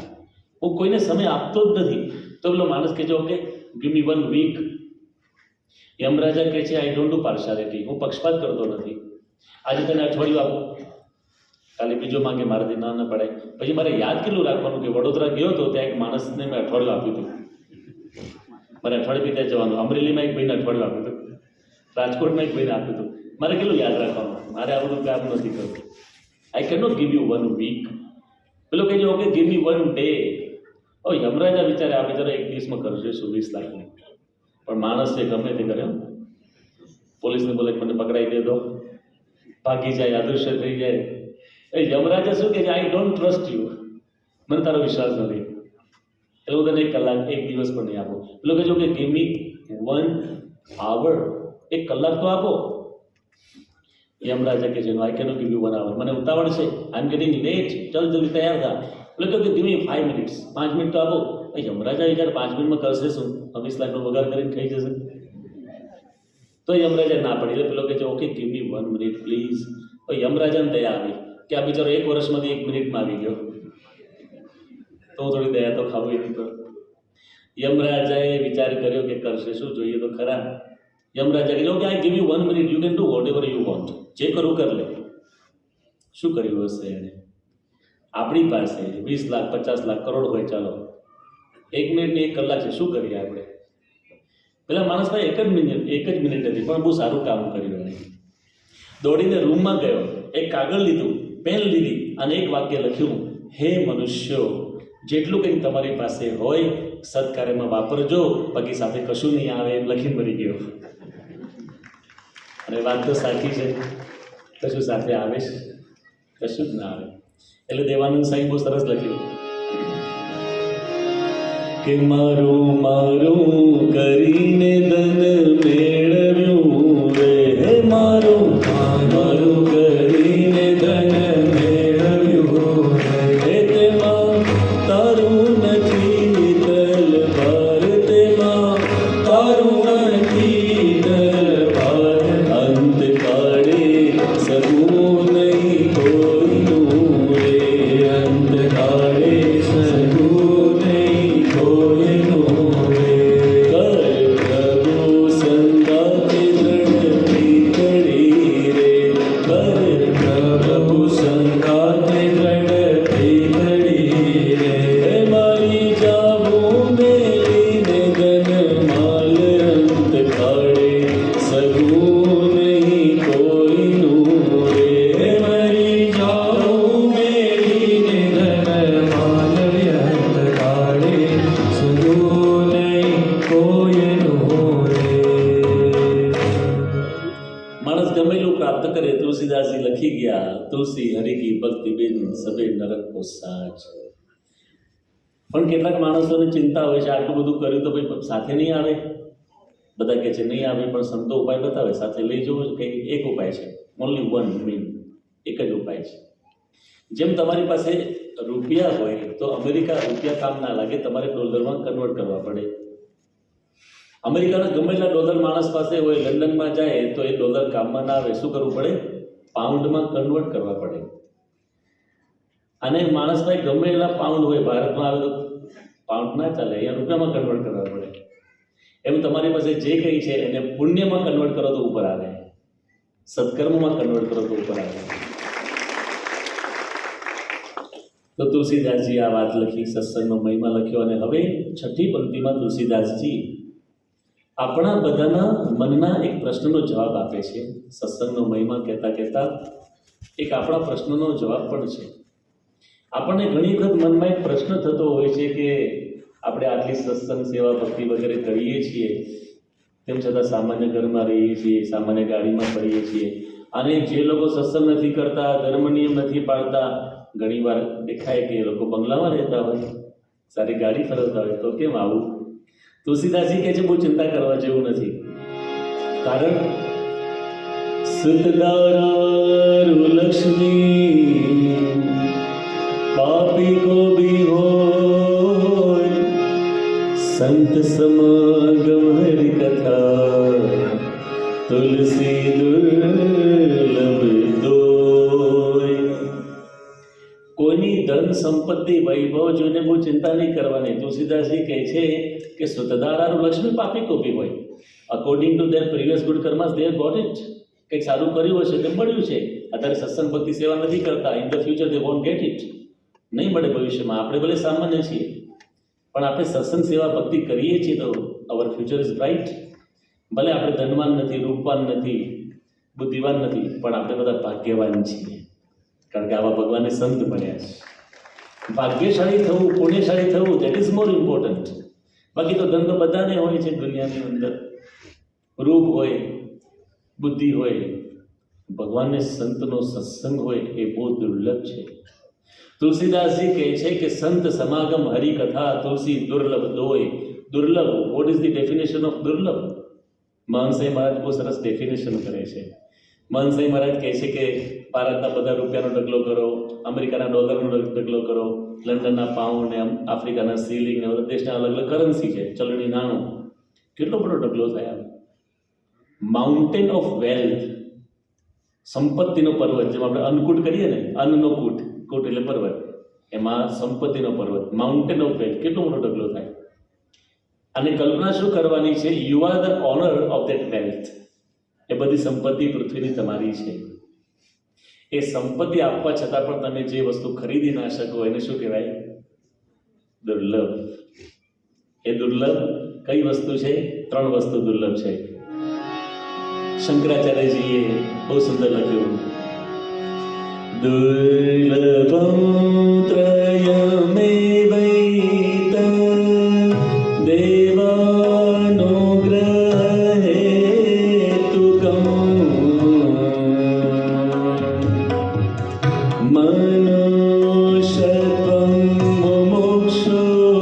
હું કોઈને સમય આપતો જ નથી. તો પેલો માણસ કહે છે, okay give me 1 week. Yamraja કહે છે, આઈ ડોન્ટ ડુ પાર્શિયાલિટી, હું પક્ષપાત કરતો નથી. આજે તને અઠવાડિયું આપું, કાલે બીજો માંગે, મારાથી ના ન પડાય. પછી મારે યાદ કેટલું રાખવાનું કે વડોદરા ગયો હતો, ત્યાં એક માણસને મેં અઠવાડિયું આપ્યું હતું. મારે અઠવાડિયે ત્યાં જવાનું. અમરેલીમાં એક ભાઈને અઠવાડિયું આપ્યું હતું, રાજકોટમાં એક ભાઈને આપ્યું હતું. મારે કેટલું યાદ રાખવાનું? મારે આ બધું કામ નથી કરવું. I can not give you 1 week. પેલો કહે છે, ઓકે ગીવ મી 1 ડે. ઓ યમરાજા વિચારે આ બિચારો 1 દિવસમાં કરશે શું 20 લાખની? પણ માણસ છે ગમે તે કરે, પોલીસને બોલે મને પકડાઈ દે તો ભાગી જાય, અદૃશ્ય થઈ જાય. એ યમરાજા શું કે આઈ ડોન્ટ ટ્રસ્ટ યુ, મને તારો વિશ્વાસ નથી, એટલે હું તને 1 કલાક 1 દિવસ પણ નહીં આપો. પેલો કહે કે ગીવ મી 1 આવર, 1 કલાક તો આપો. યમરાજા કે છે, આઈ કેનોટ ગીવ યુ 1 આવર, મને ઉતાવળ છે, આઈ એમ ગેટિંગ લેટ, ચાલ જલ્દી તૈયાર થા. પેલો કહે ગીવ મી 5 મિનિટ્સ, 5 મિનિટ તો આપો. યમરાજા વિચાર 5 મિનિટમાં કરશે શું? 20 લાખનો વગાર કરીને ખાઈ જશે. તો યમરાજા ના પડી. એટલે પેલો કહે છે, okay give me 1 minute please. તો યમરાજાને દયા આવી કે આ બિચારો 1 વર્ષમાંથી 1 મિનિટમાં આવી ગયો, તો હું થોડી દયા તો ખાવું એની પર. યમરાજાએ વિચાર કર્યો કે કરશે શું, જોઈએ તો ખરા. યમરાજા કહે okay I give you 1 minute, you can do vote ever you want, જે કરવું કર લે. શું કર્યું હશે એણે? આપણી પાસે 20 લાખ 50 લાખ કરોડ હોય, ચાલો 1 મિનિટ ને 1 કલાક છે, શું કરીએ આપણે? પેલા માણસ ભાઈ 1 જ મિનિટ હતી, પણ બહુ સારું કામ કર્યું એને. દોડીને રૂમમાં ગયો, એક કાગળ લીધું, પેન લીધી અને એક વાક્ય લખ્યું, હે મનુષ્યો, જેટલું કંઈક તમારી પાસે હોય સત્કાર્યમાં વાપરજો, બાકી સાથે કશું નહીં આવે એમ લખીને મરી ગયો. અને વાત તો સાચી છે, કશું સાથે આવે છે? કશું જ ના આવે. એટલે દેવાનંદ સાહેબ બહુ સરસ લખ્યું કે મારું મારું કરીને ધન મેળવ્યું રે, હે મારું મારું કરીને ધન મેળવ્યું રે, તેમાં તારું નથી તલવાર, તેમાં તારું નથી તલવાર, અંત કાળે સગું નહીં કોઈનું રે, અંત કાળે સગું નહીં કોઈનું રે, કર પ્રભુ સંગાતે દ્રઢ પીતળી રે, કર પ્રભુ સંગાતે દ્રઢ પીતળી રે, મારી જાવું મેલીને ગનમાલ, અંત કાળે સગું નહીં કોઈનું રે, મારી જાવું મેલીને ગનમાલ, અંત કાળે સગું નહીં કોઈનું રે. માણસ ગમેલું પ્રાપ્ત કરે, તુલસીદાસજી લખી ગયા, તુલસી હરિ કી ભક્તિ બિન સબે નરક કો સાચ. પણ કેટલાક માણસોને ચિંતા હોય છે, આટલું બધું કર્યું તો ભાઈ સાથે નહીં આવે. બધા કહે છે નહીં આવે, પણ સંતો ઉપાય બતાવે, સાથે લઈ જવું કે એક ઉપાય છે, ઓનલી વન મીન, એક જ ઉપાય છે. જેમ તમારી પાસે રૂપિયા હોય તો અમેરિકા રૂપિયા કામ ના લાગે, તમારે ડોલરમાં કન્વર્ટ કરવા પડે. અમેરિકાના ગમે એટલા ડોલર માણસ પાસે હોય, લંડનમાં જાય તો એ ડોલર કામમાં ના આવે. શું કરવું પડે? પાઉન્ડમાં કન્વર્ટ કરવા પડે. અને માણસ પાસે ગમે એટલા પાઉન્ડ હોય, ભારતમાં આવે તો પાઉન્ડ ના ચાલે, અહીંયા રૂપિયામાં કન્વર્ટ કરવા પડે. એમ તમારી પાસે જે કંઈ છે એને પુણ્યમાં કન્વર્ટ કરો તો ઉપર આવે, સત્કર્મમાં કન્વર્ટ કરો તો ઉપર આવે. તો તુલસીદાસજી આ વાત લખી, સત્સંગનો મહિમા લખ્યો. અને હવે છઠ્ઠી પંક્તિમાં તુલસીદાસજી આપણા બધાના મનના એક પ્રશ્નનો જવાબ આપે છે. સત્સંગનો મહિમા કહેતા કહેતા એક આપણા પ્રશ્નનો જવાબ પણ છે. આપણને ઘણી વખત મનમાં એક પ્રશ્ન થતો હોય છે કે આપણે આટલી સત્સંગ સેવા ભક્તિ વગેરે કરીએ છીએ, તેમ છતાં સામાન્ય ઘરમાં રહીએ છીએ, સામાન્ય ગાડીમાં ફરીએ છીએ, અને જે લોકો સત્સંગ નથી કરતા, ધર્મ નિયમ નથી પાળતા, ઘણીવાર દેખાય કે એ લોકો બંગલામાં રહેતા હોય, સારી ગાડી ફરવતા હોય, તો કેમ આવું? તુલસીદાસજી કહે છે બહુ ચિંતા કરવા જેવું નથી. કારણ સુતદારું લક્ષ્મી પાપી કો ભી હોય, સંત સમાગમ હરિ કથા તુલસી દુર્લભ દોય. કોઈની ધન સંપત્તિ વૈભવ જોઈને બહુ ચિંતા નહીં કરવાની. તુલસીદાસજી કહે છે કે સુતદારાનું લક્ષ્મી પાપી કો ભી હોય, according to their previous good karmas they got it. કંઈક સારું કર્યું હશે તે મળ્યું છે. અત્યારે સત્સંગ ભક્તિ સેવા નથી કરતા, in the future they want get it. નહીં મળે ભવિષ્યમાં. આપણે ભલે સામાન્ય છીએ, પણ આપણે સત્સંગ સેવા ભક્તિ કરીએ છીએ તો અવર ફ્યુચર ઇઝ બ્રાઇટ. ભલે આપણે ધનવાન નથી, રૂપવાન નથી, બુદ્ધિવાન નથી, પણ આપણે બધા ભાગ્યવાન છીએ, કારણ કે આવા ભગવાનને સંત મળ્યા છે. ભાગ્યશાળી થવું, પુણ્યશાળી થવું, દેટ ઇઝ મોર ઇમ્પોર્ટન્ટ. બાકી તો ધન તો બધાને હોય છે દુનિયાની અંદર. રૂપ હોય, બુદ્ધિ હોય, ભગવાનને સંતનો સત્સંગ હોય એ બહુ દુર્લભ છે. તુલસીદાસજી કહે છે કે સંત સમાગમ હરિકથા તુલસી દુર્લભ દોય. દુર્લભ, what is the definition of દુર્લભ? મહંસાઈ મહારાજ બહુ સરસ ડેફિનેશન કરે છે. મહંસાઈ મહારાજ કહે છે કે ભારતના બધા રૂપિયાનો ઢગલો કરો, અમેરિકાના ડોલરનો ઢગલો કરો, લંડનના પાઉન્ડ ને આફ્રિકાના સીલિંગ ને બધા દેશના અલગ અલગ કરન્સી છે, ચલણી નાણું, કેટલો બધો ઢગલો થાય. માઉન્ટેન ઓફ વેલ્થ, સંપત્તિનો પર્વત, જેમ આપણે અન્નકૂટ કરીએ ને, અન્નનો કૂટ, કૂટ એટલે પર્વત, એમાં સંપત્તિનો પર્વત, માઉન્ટેન ઓફ વેલ્થ, કેટલો મોટો ઢગલો થાય. અને કલ્પના શું કરવાની છે? You are the owner of that wealth. એ બધી સંપત્તિ પૃથ્વીની તમારી છે. એ સંપત્તિ આપવા છતાં પણ તમે જે વસ્તુ ખરીદી ના શકો એને શું કહેવાય? દુર્લભ. એ દુર્લભ કઈ વસ્તુ છે? 3 વસ્તુ દુર્લભ છે. શંકરાચાર્યજીએ બહુ સુંદર લખ્યું, दुर्लभं त्रयमेवैत देवानुग्रहेतुकम् मनुष्यत्वं मुमुक्षुत्वं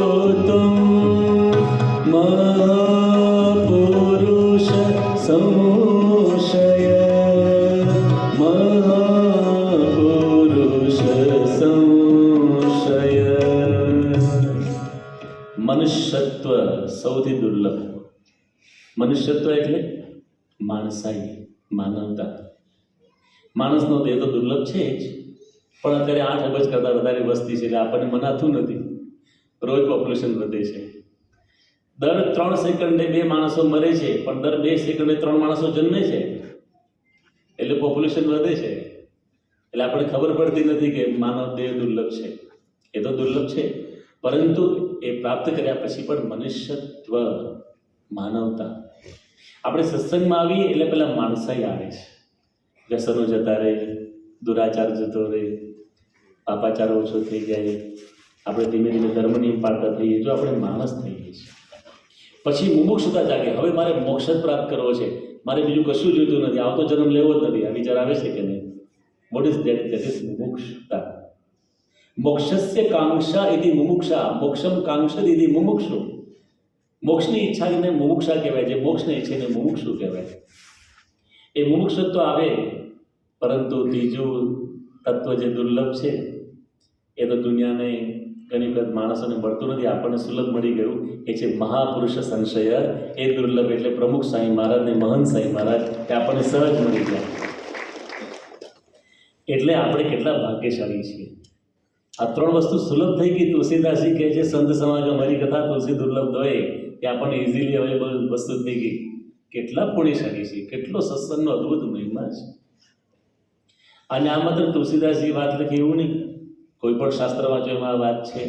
महापुरुष संशय महापुरुष संशय મનુષ્યત્વ સૌથી દુર્લભ. મનુષ્યત્વ એટલે માણસાઈ, માનવતા. માણસનો દેહ તો દુર્લભ છે જ, પણ અત્યારે 8 અબજ કરતાં વધારે વસ્તી છે એટલે આપણને મનાતું નથી. રોજ પોપ્યુલેશન વધે છે. દર 3 સેકન્ડે 2 માણસો મરે છે, પણ દર 2 સેકન્ડે 3 માણસો જન્મે છે, એટલે પોપ્યુલેશન વધે છે. એટલે આપણને ખબર પડતી નથી કે માનવ દેહ દુર્લભ છે. એ તો દુર્લભ છે, પરંતુ એ પ્રાપ્ત કર્યા પછી પણ મનુષ્યત્વ, માનવતા. આપણે સત્સંગમાં આવીએ એટલે પહેલાં માણસાઈ આવે છે. વ્યસનો જતા રહે, દુરાચાર જતો રહે, પાપાચાર ઓછો થઈ જાય, આપણે ધીમે ધીમે ધર્મની પાળતા થઈએ. જો આપણે માણસ થઈએ છીએ પછી મુમુક્ષુતા જાગે. હવે મારે મોક્ષ જ પ્રાપ્ત કરવો છે, મારે બીજું કશું જોઈતું નથી, આવતો જન્મ લેવો જ નથી. આ વિચાર આવે છે કે નહીં? What is that? That is મુમુક્ષુતા. મોક્ષસ્ય કાંક્ષા ઇતિ મુમુક્ષા, મોક્ષમ કાંક્ષત ઇતિ મુમુક્ષુ. મોક્ષની ઈચ્છાને મુમુક્ષા કહેવાય, જે મોક્ષને ઈચ્છે એને મુમુક્ષુ કહેવાય. એ મુમુક્ષત્વ આવે, પરંતુ ત્રીજું તત્વ જે દુર્લભ છે એ તો દુનિયાને ઘણી વખત માણસોને મળતું નથી, આપણને સુલભ મળી ગયું. એ છે મહાપુરુષ સંશય. એ દુર્લભ એટલે પ્રમુખ સાંઈ મહારાજ ને મહંત સાંઈ મહારાજ, એ આપણને સહજ મળી ગયા. એટલે આપણે કેટલા ભાગ્યશાળી છીએ. આ 3 વસ્તુ સુલભ થઈ ગઈ. તુલસીદાસજી કહે છે સંત સમાજ અમારી કથા તુલસી દુર્લભ દોય, એ આપણને ઇઝીલી અવેલેબલ વસ્તુ થઈ ગઈ. કેટલા પુણ્યશાળી છીએ, કેટલો સત્સંગનો અદ્ભુત મહિમા છે. અને આ માત્ર તુલસીદાસજી વાત લખી એવું નહીં, કોઈ પણ શાસ્ત્ર વાંચો એમાં વાત છે.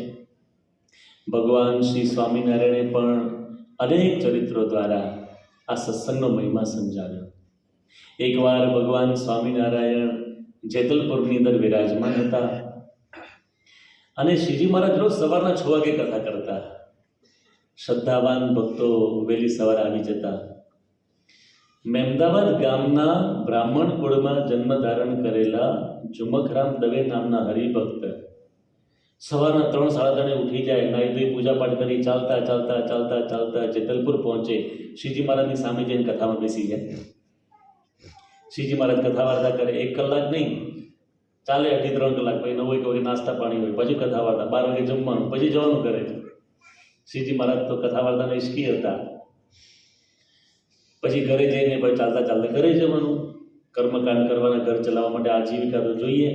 ભગવાન શ્રી સ્વામિનારાયણે પણ અનેક ચરિત્રો દ્વારા આ સત્સંગનો મહિમા સમજાવ્યો. એકવાર ભગવાન સ્વામિનારાયણ જેતલપુરની અંદર વિરાજમાન હતા અને શ્રીજી મહારાજ રોજ સવારના 6 વાગે કથા કરતા. શ્રદ્ધાવાન ભક્તો વહેલી સવારે આવી જતા. મહેમદાવાદ ગામના બ્રાહ્મણ કુળમાં જન્મ ધારણ કરેલા ઝુમખરામ દવે નામના હરિભક્ત સવારના 3 સાડા 3 ઉઠી જાય, નાઈ ધોઈ પૂજા પાઠ કરી ચાલતા ચાલતા ચાલતા ચાલતા જેતલપુર પહોંચે. શ્રીજી મહારાજની સામે જઈને કથામાં બેસી જાય. શ્રીજી મહારાજ કથા વાર્તા કરે. 1 કલાક નહીં ચાલે, 2.5-3 કલાક. પછી 9 વાગે નાસ્તા પાણી હોય, પછી કથા વાર્તા, 12 વાગે જમવાનું, પછી જવાનું કરે. શ્રીજી મહારાજ તો કથા વાર્તાના ઇશ્કી હતા. પછી ઘરે જઈને પછી ચાલતા ચાલતા ઘરે જવાનું, કર્મકાંડ કરવાના, ઘર ચલાવવા માટે આજીવિકા તો જોઈએ.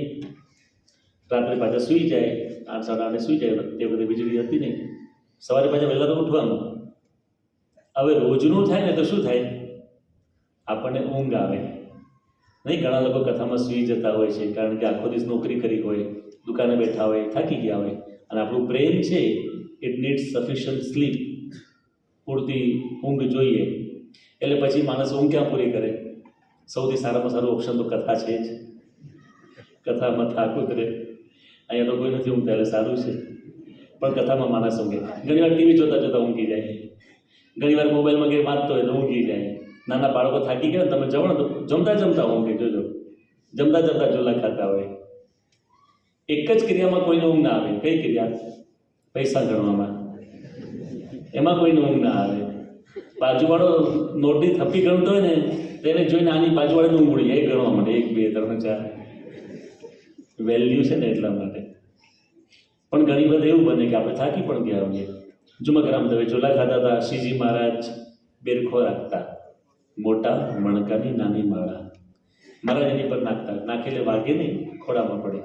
રાત્રે પાછા સૂઈ જાય, 8 સાડા 8 સૂઈ જાય. તે બધી વીજળી હતી નહીં. સવારે પાછા વહેલા તો ઉઠવાનું. હવે રોજનું થાય ને તો શું થાય? આપણને ઊંઘ આવે નહીં. ઘણા લોકો કથામાં સૂઈ જતા હોય છે, કારણ કે આખો દિવસ નોકરી કરી હોય, દુકાને બેઠા હોય, થાકી ગયા હોય. અને આપણું બ્રેન છે, ઇટ નીડ્સ સફિશિયન્ટ સ્લીપ, પૂરતી ઊંઘ જોઈએ. એટલે પછી માણસ ઊંઘ ક્યાં પૂરી કરે? સૌથી સારામાં સારું ઓપ્શન તો કથા છે જ. કથામાં થાક ઉતરે. અહીંયા તો કોઈ નથી ઊંઘતા, એટલે સારું છે. પણ કથામાં માણસ ઊંઘે. ઘણીવાર ટીવી જોતા જોતા ઊંઘી જાય, ઘણીવાર મોબાઈલમાં કંઈ વાંચતો હોય તો ઊંઘી જાય. નાના બાળકો થાકી ગયા, તમે જવો ને તો જમતા જમતા ઊંઘે. જોજો, જમતા જમતા ઝોલા ખાતા હોય. એક જ ક્રિયામાં કોઈને ઊંઘ ના આવે. કઈ ક્રિયા? પૈસા ગણવામાં. એમાં કોઈને ઊંઘ ના આવે. બાજુવાળો નોટની થપ્પી ગણતો હોય ને, તેને જોઈને આની બાજુવાળાને ઊંઘ ઉડી જાય. એ ગણવા માટે 1 2 3 4 વેલ્યુ છે ને એટલા માટે. પણ ઘણી વખત એવું બને કે આપણે થાકી પણ ગયા હોઈએ. ઝુમખરામ દવે ઝોલા ખાતા હતા. શ્રીજી મહારાજ બેરખો રાખતા, મોટા મણકાની નાની માળા મહારાજ એની પર નાખતા. નાખેલે વાગે નહીં, ખોડામાં પડે.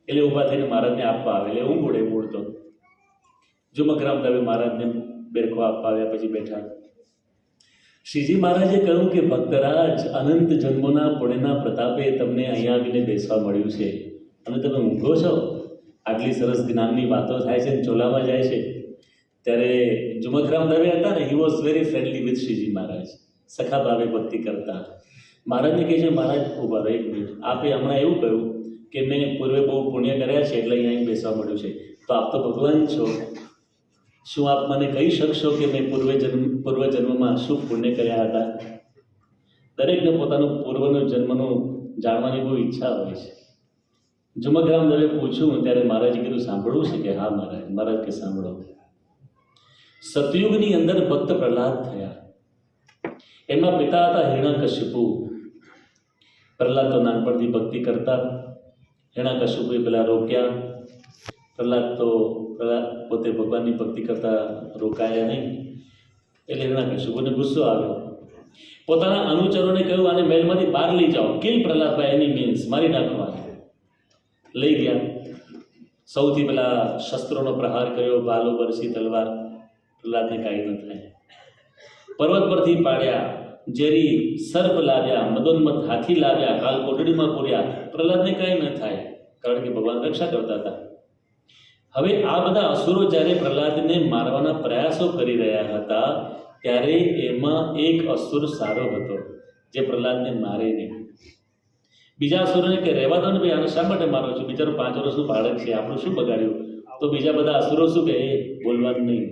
એટલે ઊભા થઈને મહારાજને આપવા આવે. એટલે ઊંઘ ઉડે મૂળ તો. ઝુમખરામ દવે મહારાજને બેરખો આપવા આવ્યા, પછી બેઠા. શ્રીજી મહારાજે કહ્યું કે ભક્તરાજ, અનંત જન્મોના પુણ્યના પ્રતાપે તમને અહીંયા આવીને બેસવા મળ્યું છે અને તમે ઊંઘો છો. આટલી સરસ જ્ઞાનની વાતો થાય છે, ચોલામાં જાય છે. ત્યારે ઝુમખરામ દવે હતા ને, he was very friendly with Shriji Maharaj. સખા ભાવે ભક્તિ કરતા. મહારાજને કહે છે, મહારાજ ઊભા રહો 1 મિનિટ. આપે હમણાં એવું કહ્યું કે મેં પૂર્વે બહુ પુણ્ય કર્યા છે એટલે અહીંયા બેસવા મળ્યું છે. તો આપ તો ભગવાન છો, શું આપ મને કહી શકશો કે મેં પૂર્વજન્મમાં શું પુણ્ય કર્યા હતા? દરેકને પોતાનું પૂર્વનો જન્મનું જાણવાની બહુ ઈચ્છા હોય છે. ઝુમકરામ દવે પૂછ્યું ત્યારે મહારાજે કીધું સાંભળવું છે કે હા મહારાજ. મહારાજ કે સાંભળો. સતયુગની અંદર ભક્ત પ્રહલાદ થયા. એમના પિતા હતા હિરણ્યકશિપુ. પ્રહલાદ તો નાનપણથી ભક્તિ કરતા. હિરણ્યકશિપુએ પેલા રોક્યા. પ્રહલાદ પોતે ભગવાનની ભક્તિ કરતા રોકાયા નહીં. એટલે હિરણ્યકશિપુને ગુસ્સો આવ્યો. પોતાના અનુચરોને કહ્યું આને મહેલમાંથી બહાર લઈ જાઓ, કિલ પ્રહલાદભાઈ, એની મીન્સ મારી નાખવા. લઈ ગયા. સૌથી પહેલા શસ્ત્રોનો પ્રહાર કર્યો, ભાલો, બરસી, તલવાર. પ્રહલાદને કાંઈ ન થાય. પર્વત પરથી પાડ્યા, ઝેરી સર્પ લાવ્યા, મદોન્મત હાથી લાવ્યા, કાલ કોટડીમાં પૂર્યા. પ્રહલાદને કાંઈ ન થાય, કારણ કે ભગવાન રક્ષા કરતા હતા. હવે આ બધા અસુરો જ્યારે પ્રહલાદને મારવાના પ્રયાસો કરી રહ્યા હતા ત્યારે એમાં એક અસુર સારો હતો જે પ્રહલાદને મારે નહીં. બીજા અસુરોને કે રહેવા દો ને ભાઈ, આને શા માટે મારો છો? બિચારો 5 વર્ષનું બાળક છે, આપણું શું બગાડ્યું? તો બીજા બધા અસુરો શું કહે? બોલવાનું નહીં.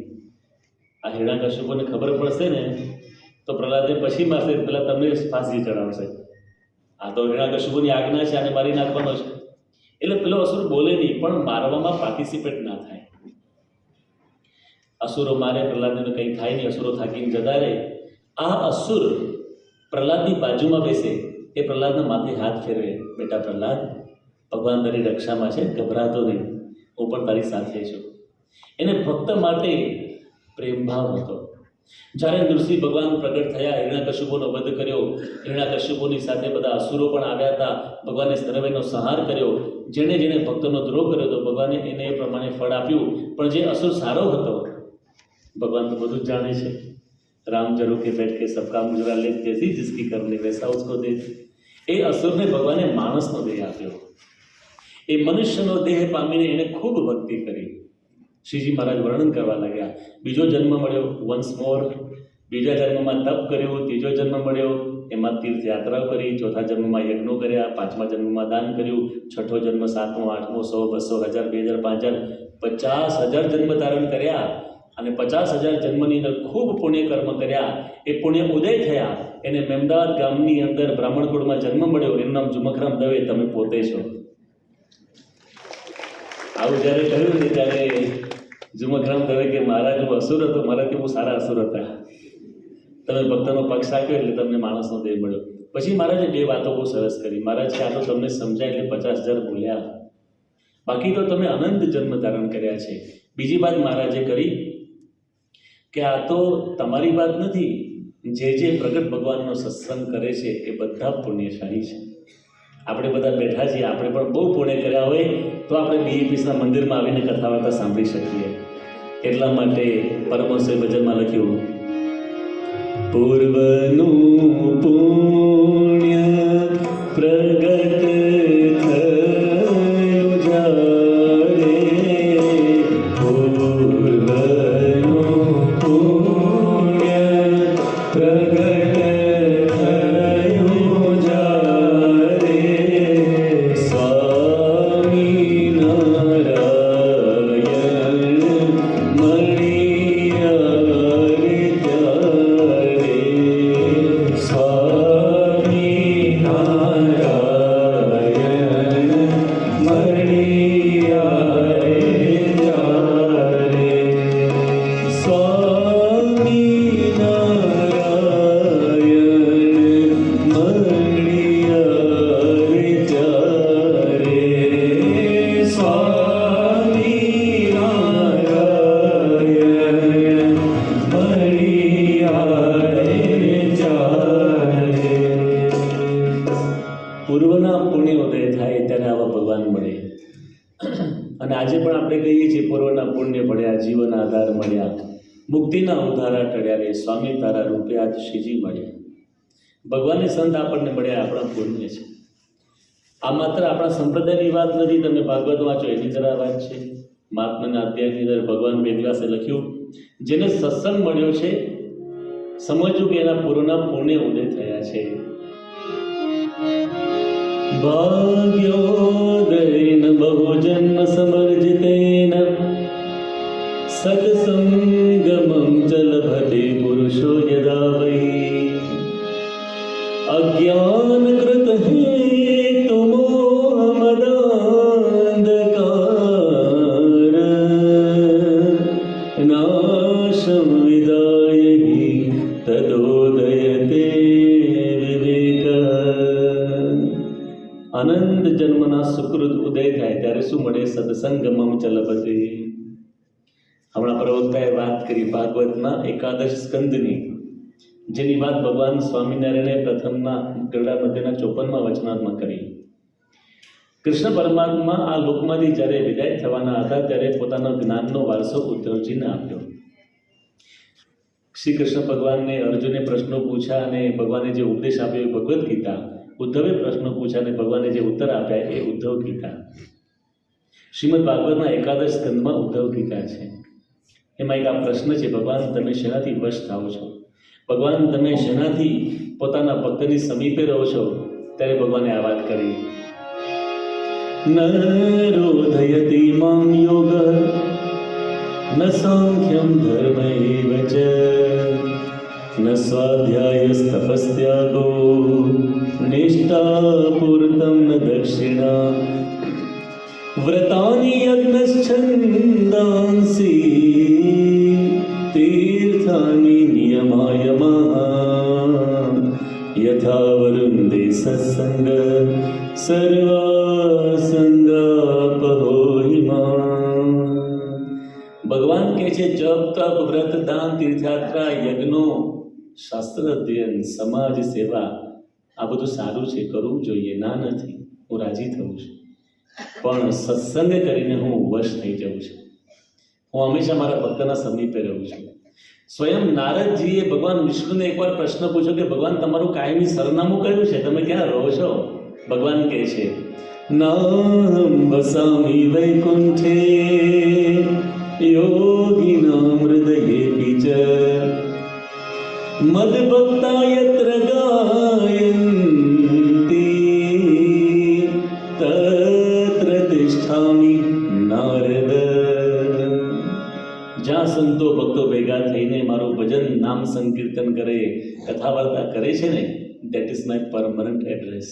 આ હિરણ્યકશિપુને ખબર પડશે ને તો પ્રહલાદને પછી મારશે, પેલા તમને ફાંસી ચડાવશે. આ તો હિરણ્યકશિપુની આજ્ઞા છે, આને મારી નાખવાનો છે. એટલે પેલો અસુર બોલે નહીં, પણ મારવામાં પાર્ટિસિપેટ ના થાય. અસુરો મારે, પ્રહલાદને તો કંઈ થાય નહીં, અસુરો થાકીને જતા રહે. આ અસુર પ્રહલાદની બાજુમાં બેસે, એ પ્રહલાદના માથે હાથ ફેરવે, બેટા પ્રહલાદ, ભગવાન તારી રક્ષામાં છે, ગભરાતો નહીં, હું પણ તારી સાથે છું. એને ભક્ત માટે પ્રેમભાવ હતો. જ્યારે નૃસિંહ ભગવાન પ્રગટ થયા, હિરણ્યકશિપુનો વધ કર્યો. હિરણ્યકશિપુની સાથે બધા અસુરો પણ આવ્યા હતા. ભગવાને સર્વેનો સંહાર કર્યો. જેણે જેણે ભક્તનો દ્રોહ કર્યો હતો ભગવાને એને એ પ્રમાણે ફળ આપ્યું. પણ જે અસુર સારો હતો, ભગવાન તો બધું જ જાણે છે. રામ જરો કે બેઠ કે સબકા મુજરા લે, જૈસી જિસકી કરને વૈસા ઉસકો દે. એ અસુરને ભગવાને માણસનો દેહ આપ્યો. એ મનુષ્યનો દેહ પામીને એને ખૂબ ભક્તિ કરી. શ્રીજી મહારાજ વર્ણન કરવા લાગ્યા. બીજો જન્મ મળ્યો, વન્સ મોર. બીજા જન્મમાં તપ કર્યું. ત્રીજો જન્મ મળ્યો, એમાં તીર્થયાત્રાઓ કરી. ચોથા જન્મમાં યજ્ઞો કર્યા. પાંચમા જન્મમાં દાન કર્યું. છઠ્ઠો જન્મ, 7મો, 8મો, 100, 200, 1000, 2000, 5000, 50,000 જન્મ ધારણ કર્યા. અને 50,000 જન્મની અંદર ખૂબ પુણ્ય કર્મ કર્યા. એ પુણ્ય ઉદય થયા. એને મેમદાવાદ ગામની અંદર બ્રાહ્મણ કુળમાં જન્મ મળ્યો. એનું નામ ઝુમકરામ દવે. તમે પોતે છો. આવું જ્યારે કહ્યું ને ત્યારે ઝુમકરામ દવે કે મહારાજ હું અસુર હતો, મારાથી બહુ સારા અસુર હતા. તમે ભક્તનો પક્ષ આપ્યો એટલે તમને માણસનો દેહ મળ્યો. પછી મહારાજે 2 વાતો બહુ સરસ કરી. મહારાજ કે આ તો તમને સમજાય એટલે 50,000 બોલ્યા, બાકી તો તમે અનંત જન્મ ધારણ કર્યા છે. બીજી વાત મહારાજે કરી કે આ તો તમારી વાત નથી, જે પ્રગટ ભગવાનનો સત્સંગ કરે છે એ બધા પુણ્યશાળી છે. આપણે બધા બેઠા છીએ, આપણે પણ બહુ પુણ્ય કર્યા હોય તો આપણે BAPSના મંદિરમાં આવીને કથા વાર્તા સાંભળી શકીએ. એટલા માટે પરમહંસે ભજનમાં લખ્યું, પૂર્વનું પુણ્ય પ્રગટ થયું જાણે, પૂર્વનું પુણ્ય પ્રગટ થયું જાણે, સ્વામિનારાયણ પૂર્વના પુણ્ય ઉદય થાય ત્યારે આવા ભગવાન મળે. અને આજે પણ આપણે કહીએ છીએ પૂર્વના પુણ્ય મળ્યા, જીવન આધાર મળ્યા, મુક્તિના ઉધારા ટળ્યા રે, સ્વામી તારા રૂપે આજ શ્રીજી મળ્યા. ભગવાનને સંત આપણને મળ્યા આપણા પુણ્ય છે. આ માત્ર આપણા સંપ્રદાયની વાત નથી. તમે ભાગવત વાંચો એની જરા વાત છે. મહાત્માના અધ્યાયની અંદર ભગવાન વેદવ્યાસે લખ્યું, જેને સત્સંગ મળ્યો છે સમજવું કે એના પૂર્વના પુણ્ય ઉદય થયા છે. भाग्योदयेन बहुजन्म समर्जितेन सत्संगमं च लभते पुरुषो यदा वै अज्ञानकृत हेतुमोहमदान्धकार नाशं विदाय हि तदोदयते विवेक। अनंत जन्मना सुकृत ઉદય થાય ત્યારે શું મળે? સત્સંગમમ ચ લભતે. હમણાં પ્રવક્તાએ વાત કરી ભાગવતના એકાદશ સ્કંદની, જેની વાત ભગવાન સ્વામિનારાયણે પ્રથમના ગરડા મધ્યના 54મા વચનામાં કરી. કૃષ્ણ પરમાત્મા આ લોકમાંથી જ્યારે વિદાય થવાના હતા ત્યારે પોતાનો જ્ઞાનનો વારસો ઉદ્ધવજીને આપ્યો. શ્રી કૃષ્ણ ભગવાનને અર્જુને પ્રશ્નો પૂછ્યા અને ભગવાને જે ઉપદેશ આપ્યો એ ભગવદ્ ગીતા, ઉદ્ધવે પ્રશ્નો પૂછ્યા અને ભગવાને જે ઉત્તર આપ્યા એ ઉદ્ધવ ગીતા. શ્રીમદ ભાગવતના એકાદશ સ્કંદમાં ઉદ્ધવ ગીતા છે. એમાં એક આ પ્રશ્ન છે, ભગવાન તમે શેનાથી વશ થાઓ છો? ભગવાન તમે શેનાથી પોતાના ભક્તની સમીપે રહો છો? ત્યારે ભગવાને આ વાત કરી. ન રોધયતિ મામ યોગ ન સાંખ્યમ ધર્મૈવ ચ ન સ્વાધ્યાયસ્તપસ્ત્યાગો નિષ્ઠાપૂર્તમ ન દક્ષિણા વ્રતાની યજ્ઞશ્છંદાંસી તીર્થાની નિયમાયમાઃ યથા વરુંદે સત્સંગ સર્વાસંગાપહોહિમાં. ભગવાન કહે છે જપ તપ વ્રત દાન તીર્થયાત્રા યજ્ઞો શાસ્ત્ર અધ્યયન સમાજ સેવા આ બધું સારું છે, કરવું જોઈએ, ના નથી, હું રાજી થઉં છું. પણ સત્સંગ કરીને હું વશ થઈ જાઉં છું. હું હંમેશા મારા ભક્તના સમીપે રહું છું. સ્વયં નારદજીએ ભગવાન વિષ્ણુને એકવાર પ્રશ્ન પૂછ્યો કે ભગવાન તમારું કાયમી સરનામું કયું છે, તમે ક્યાં રહો છો? ભગવાન કહે છે નાહં વસામિ વૈકુંઠે યોગિનાં હૃદયેપી ચ મદભક્તા યત્ર ગાયન્તિ તત્ર તિષ્ઠામિ નારદ. જ્યાં સંતો ભક્તો ભેગા થઈને મારું ભજન નામ સંકીર્તન કરે, કથા વાર્તા કરે છે ને, that is my permanent address.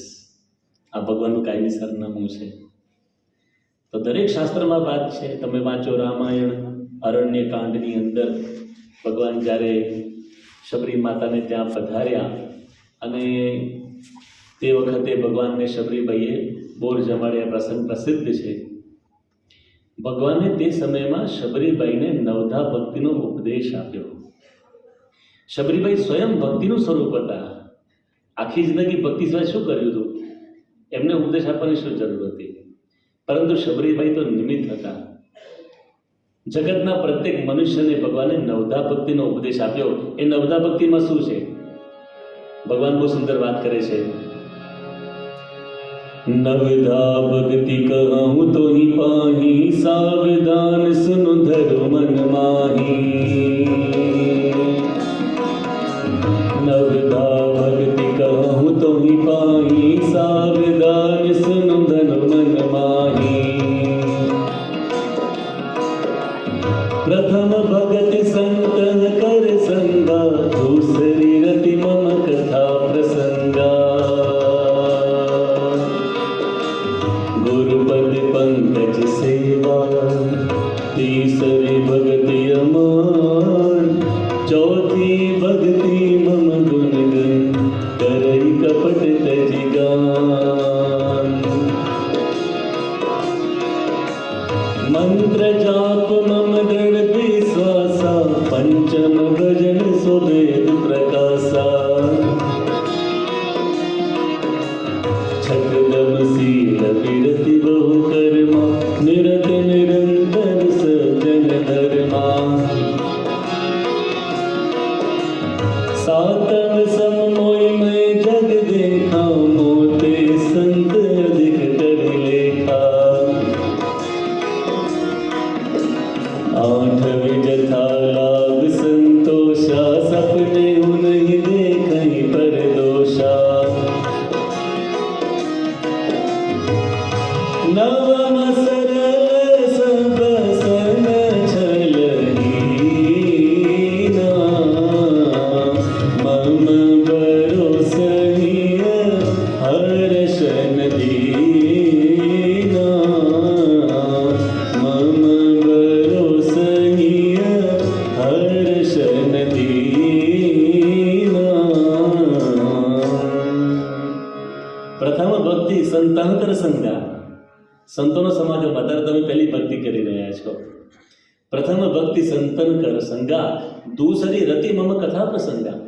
આ ભગવાનનું કાયમી સરનામું છે. તો દરેક શાસ્ત્રમાં વાત છે. તમે વાંચો રામાયણ અરણ્ય કાંડની અંદર ભગવાન જ્યારે શબરી માતાને ત્યાં પધાર્યા અને તે વખતે ભગવાનને શબરીબાઈએ બોર જમાડ્યા પ્રસંગ પ્રસિદ્ધ છે. ભગવાને તે સમયમાં શબરીબાઈને નવધા ભક્તિનો ઉપદેશ આપ્યો. શબરીબાઈ સ્વયં ભક્તિનું સ્વરૂપ હતા. આખી જિંદગી ભક્તિ સિવાય શું કર્યું હતું? એમને ઉપદેશ આપવાની શું જરૂર હતી? પરંતુ શબરીબાઈ તો નિમિત્ત હતા. જગતના પ્રત્યેક મનુષ્યને ભગવાને નવધા ભક્તિનો ઉપદેશ આપ્યો. એ નવધા ભક્તિમાં શું છે? ભગવાન બહુ સુંદર વાત કરે છે. નવધા ભક્તિ કહું તો હી પાહી સાવધાન સુન ધરો મન માહી. નવધા ભક્તિ કહું તો હી પાહી સાવધાન સુન ધરો મન માહી. પ્રથમ ભગત સંત કર સંગા દૂસરી રતિ મમ કથા પ્રસંગા. ગુરુપદ પંકજ સેવા તીસરી ભક્તિ અમાન. ચોથી ભક્તિ મમ ગુણ ગન કરઈ કપટ તજી ગાન. મંત્ર જાપ મમ દૃઢ વિશ્વાસા પંચમ ભજન સુભેદ પ્રકાશા. છકદમ શીલ વિરતિ બહુ કર્મા નિરત નિરંતર સજ્જન ધર્મા. સાતમ સમ મોય મેં જગ દેખા મોતે સંત અધિક કરી લેખા. આઠ વિજથા લાભ સંત સંગા, સંતોનો સમાગમ. અત્યારે તમે પહેલી ભક્તિ કરી રહ્યા છો. પ્રથમ ભક્તિ સંતન કર સંગા, દૂસરી રતિ મમ કથા પ્રસંગા.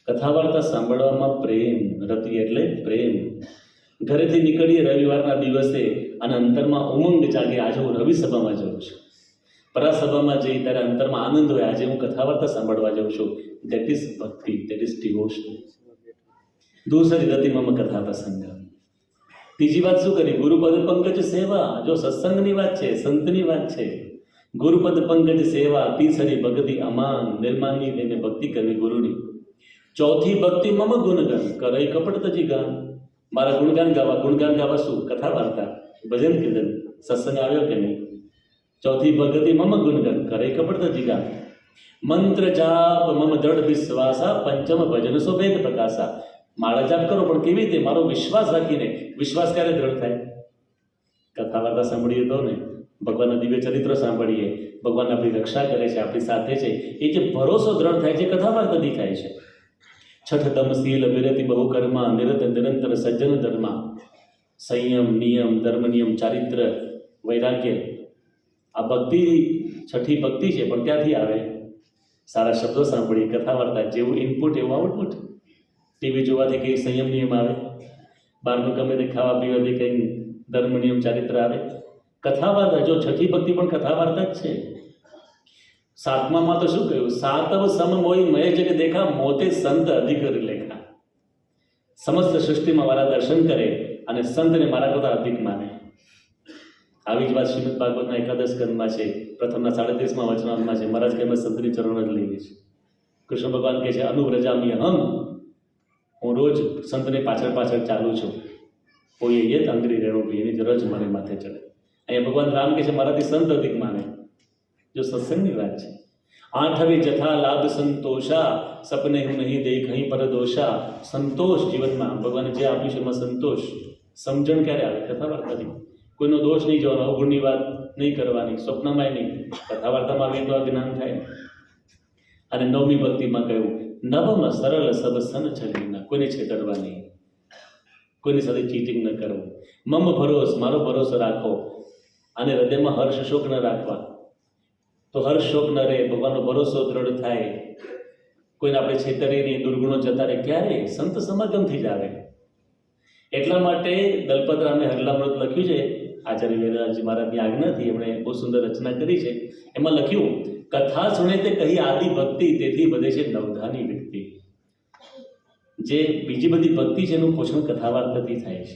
કથા વાર્તા સાંભળવામાં પ્રેમ, રતિ એટલે પ્રેમ. ઘરેથી નીકળીએ રવિવારના દિવસે અને અંતરમાં ઉમંગ જાગે, આજે હું રવિ સભામાં જાઉં છું. પરાસભામાં જઈ ત્યારે અંતરમાં આનંદ હોય, આજે હું કથા વાર્તા સાંભળવા જાઉં છું. દેટ ઇઝ ભક્તિ, દેટ ઇઝ ડિવોશન. દૂસરી રતિ મમ કથા પ્રસંગા. ત્રીજી વાત શું કરી? ગુરુપદ પંકજ સેવા. જો સત્સંગની વાત છે, સંતની વાત છે, ગુરુપદ પંકજ સેવા. તીસરી ભક્તિ અમાન, નિર્માનની તેને ભક્તિ કરવી ગુરુની. ચોથી ભક્તિ મમ ગુણગાન, કરઈ કપટ તજી ગાન. મારા ગુણગાન ગાવા. ગુણગાન ગાવા શું? કથા વાર્તા, ભજન કીર્તન, સત્સંગ આવ્યો કે નહીં? ચોથી ભક્તિ મમ ગુણગાન, કરઈ કપટ તજી ગાન. મંત્ર જાપ મમ દ્રઢ વિશ્વાસા, પંચમ ભજન સો વેદ પ્રકાશા. માળા જાપ કરો, પણ કેવી રીતે? મારો વિશ્વાસ રાખીને. વિશ્વાસ ક્યારે દ્રઢ થાય? કથા વાર્તા સાંભળીએ તો ને, ભગવાનના દિવ્ય ચરિત્રો સાંભળીએ, ભગવાન આપણી રક્ષા કરે છે, આપણી સાથે છે, એ જે ભરોસો દ્રઢ થાય છે કથા વાર્તાથી થાય છે. છઠ તમ શીલ વિરતિ બહુ કર્મા, નિરત નિરંતર સજ્જન ધર્મા. સંયમ, નિયમ, ધર્મ નિયમ, ચારિત્ર, વૈરાગ્ય. આ ભક્તિ છઠ્ઠી ભક્તિ છે. પણ ક્યાંથી આવે? સારા શબ્દો સાંભળીએ, કથા વાર્તા. જેવું ઇનપુટ એવું આઉટપુટ. ટીવી જોવાથી કંઈ સંયમ નિયમ આવે, બહારનું ગમે તે ખાવા પીવાથી કંઈ ધર્મ નિયમ ચારિત્ર આવે? કથા વાર્તા. જો છઠ્ઠી ભક્તિ પણ કથા વાર્તા જ છે. સાતમામાં તો શું કહ્યું? સાતવ સમ મોઈ મય જગ દેખા, મોતે સંત અધિક લેખા. સમસ્ત સૃષ્ટિમાં મારા દર્શન કરે અને સંતને મારા કરતા અધિક માને. આવી જ વાત શ્રીમદ ભાગવતના એકાદશ સ્કંદમાં છે, પ્રથમના 37માં વચનામાં છે. મહારાજ કે અમે સંતની ચરણ જ લઈએ છીએ. કૃષ્ણ ભગવાન કહે છે અનુવ્રજામી હમ, હું રોજ સંતને પાછળ પાછળ ચાલું છું. કોઈ એ તંગરી રેણું ભાઈ, એની રજ મને માથે ચડે. અહીંયા ભગવાન રામ કહે છે મારાથી સંત અધિક માને. જો સત્સંગની વાત છે. આઠવી જથા લાભ સંતોષા, સપને હું નહીં દેખ અહીં પર દોષા. સંતોષ જીવનમાં ભગવાને જે આપ્યું છે એમાં સંતોષ. સમજણ ક્યારે આવે? કથા વાર્તાથી. કોઈનો દોષ નહીં જોવાનો, અવગુણની વાત નહીં કરવાની, સ્વપ્નમાં નહીં. કથા વાર્તામાં આવીએ તો આ જ્ઞાન થાય. અને નવમી ભક્તિમાં કહ્યું નવમ સરળ સબ સન છલીના, કોઈને છેતરવા નહીં, કોઈની સાથે ચીટિંગ ન કરવું. મમ ભરોસ, મારો ભરોસો રાખો. અને હૃદયમાં હર્ષ શોક ન રાખવા. તો હર્ષ શોક ન રહે, ભગવાનનો ભરોસો દ્રઢ થાય. કોઈને આપણે છેતરી નહીં, દુર્ગુણો જતા રહે. ક્યારે? સંત સમાગમથી જ આવે. એટલા માટે દલપતરામે હરલામૃત લખ્યું છે, આચાર્ય વેદાંતજી મહારાજની આજ્ઞાથી એમણે બહુ સુંદર રચના કરી છે. એમાં લખ્યું કથા સુણે તે કહી આદિ ભક્તિ, તેથી વધે છે નવધાની વ્યક્તિ. જે બીજી બધી ભક્તિ છે એનું પોષણ કથા વાર્તાથી થાય છે.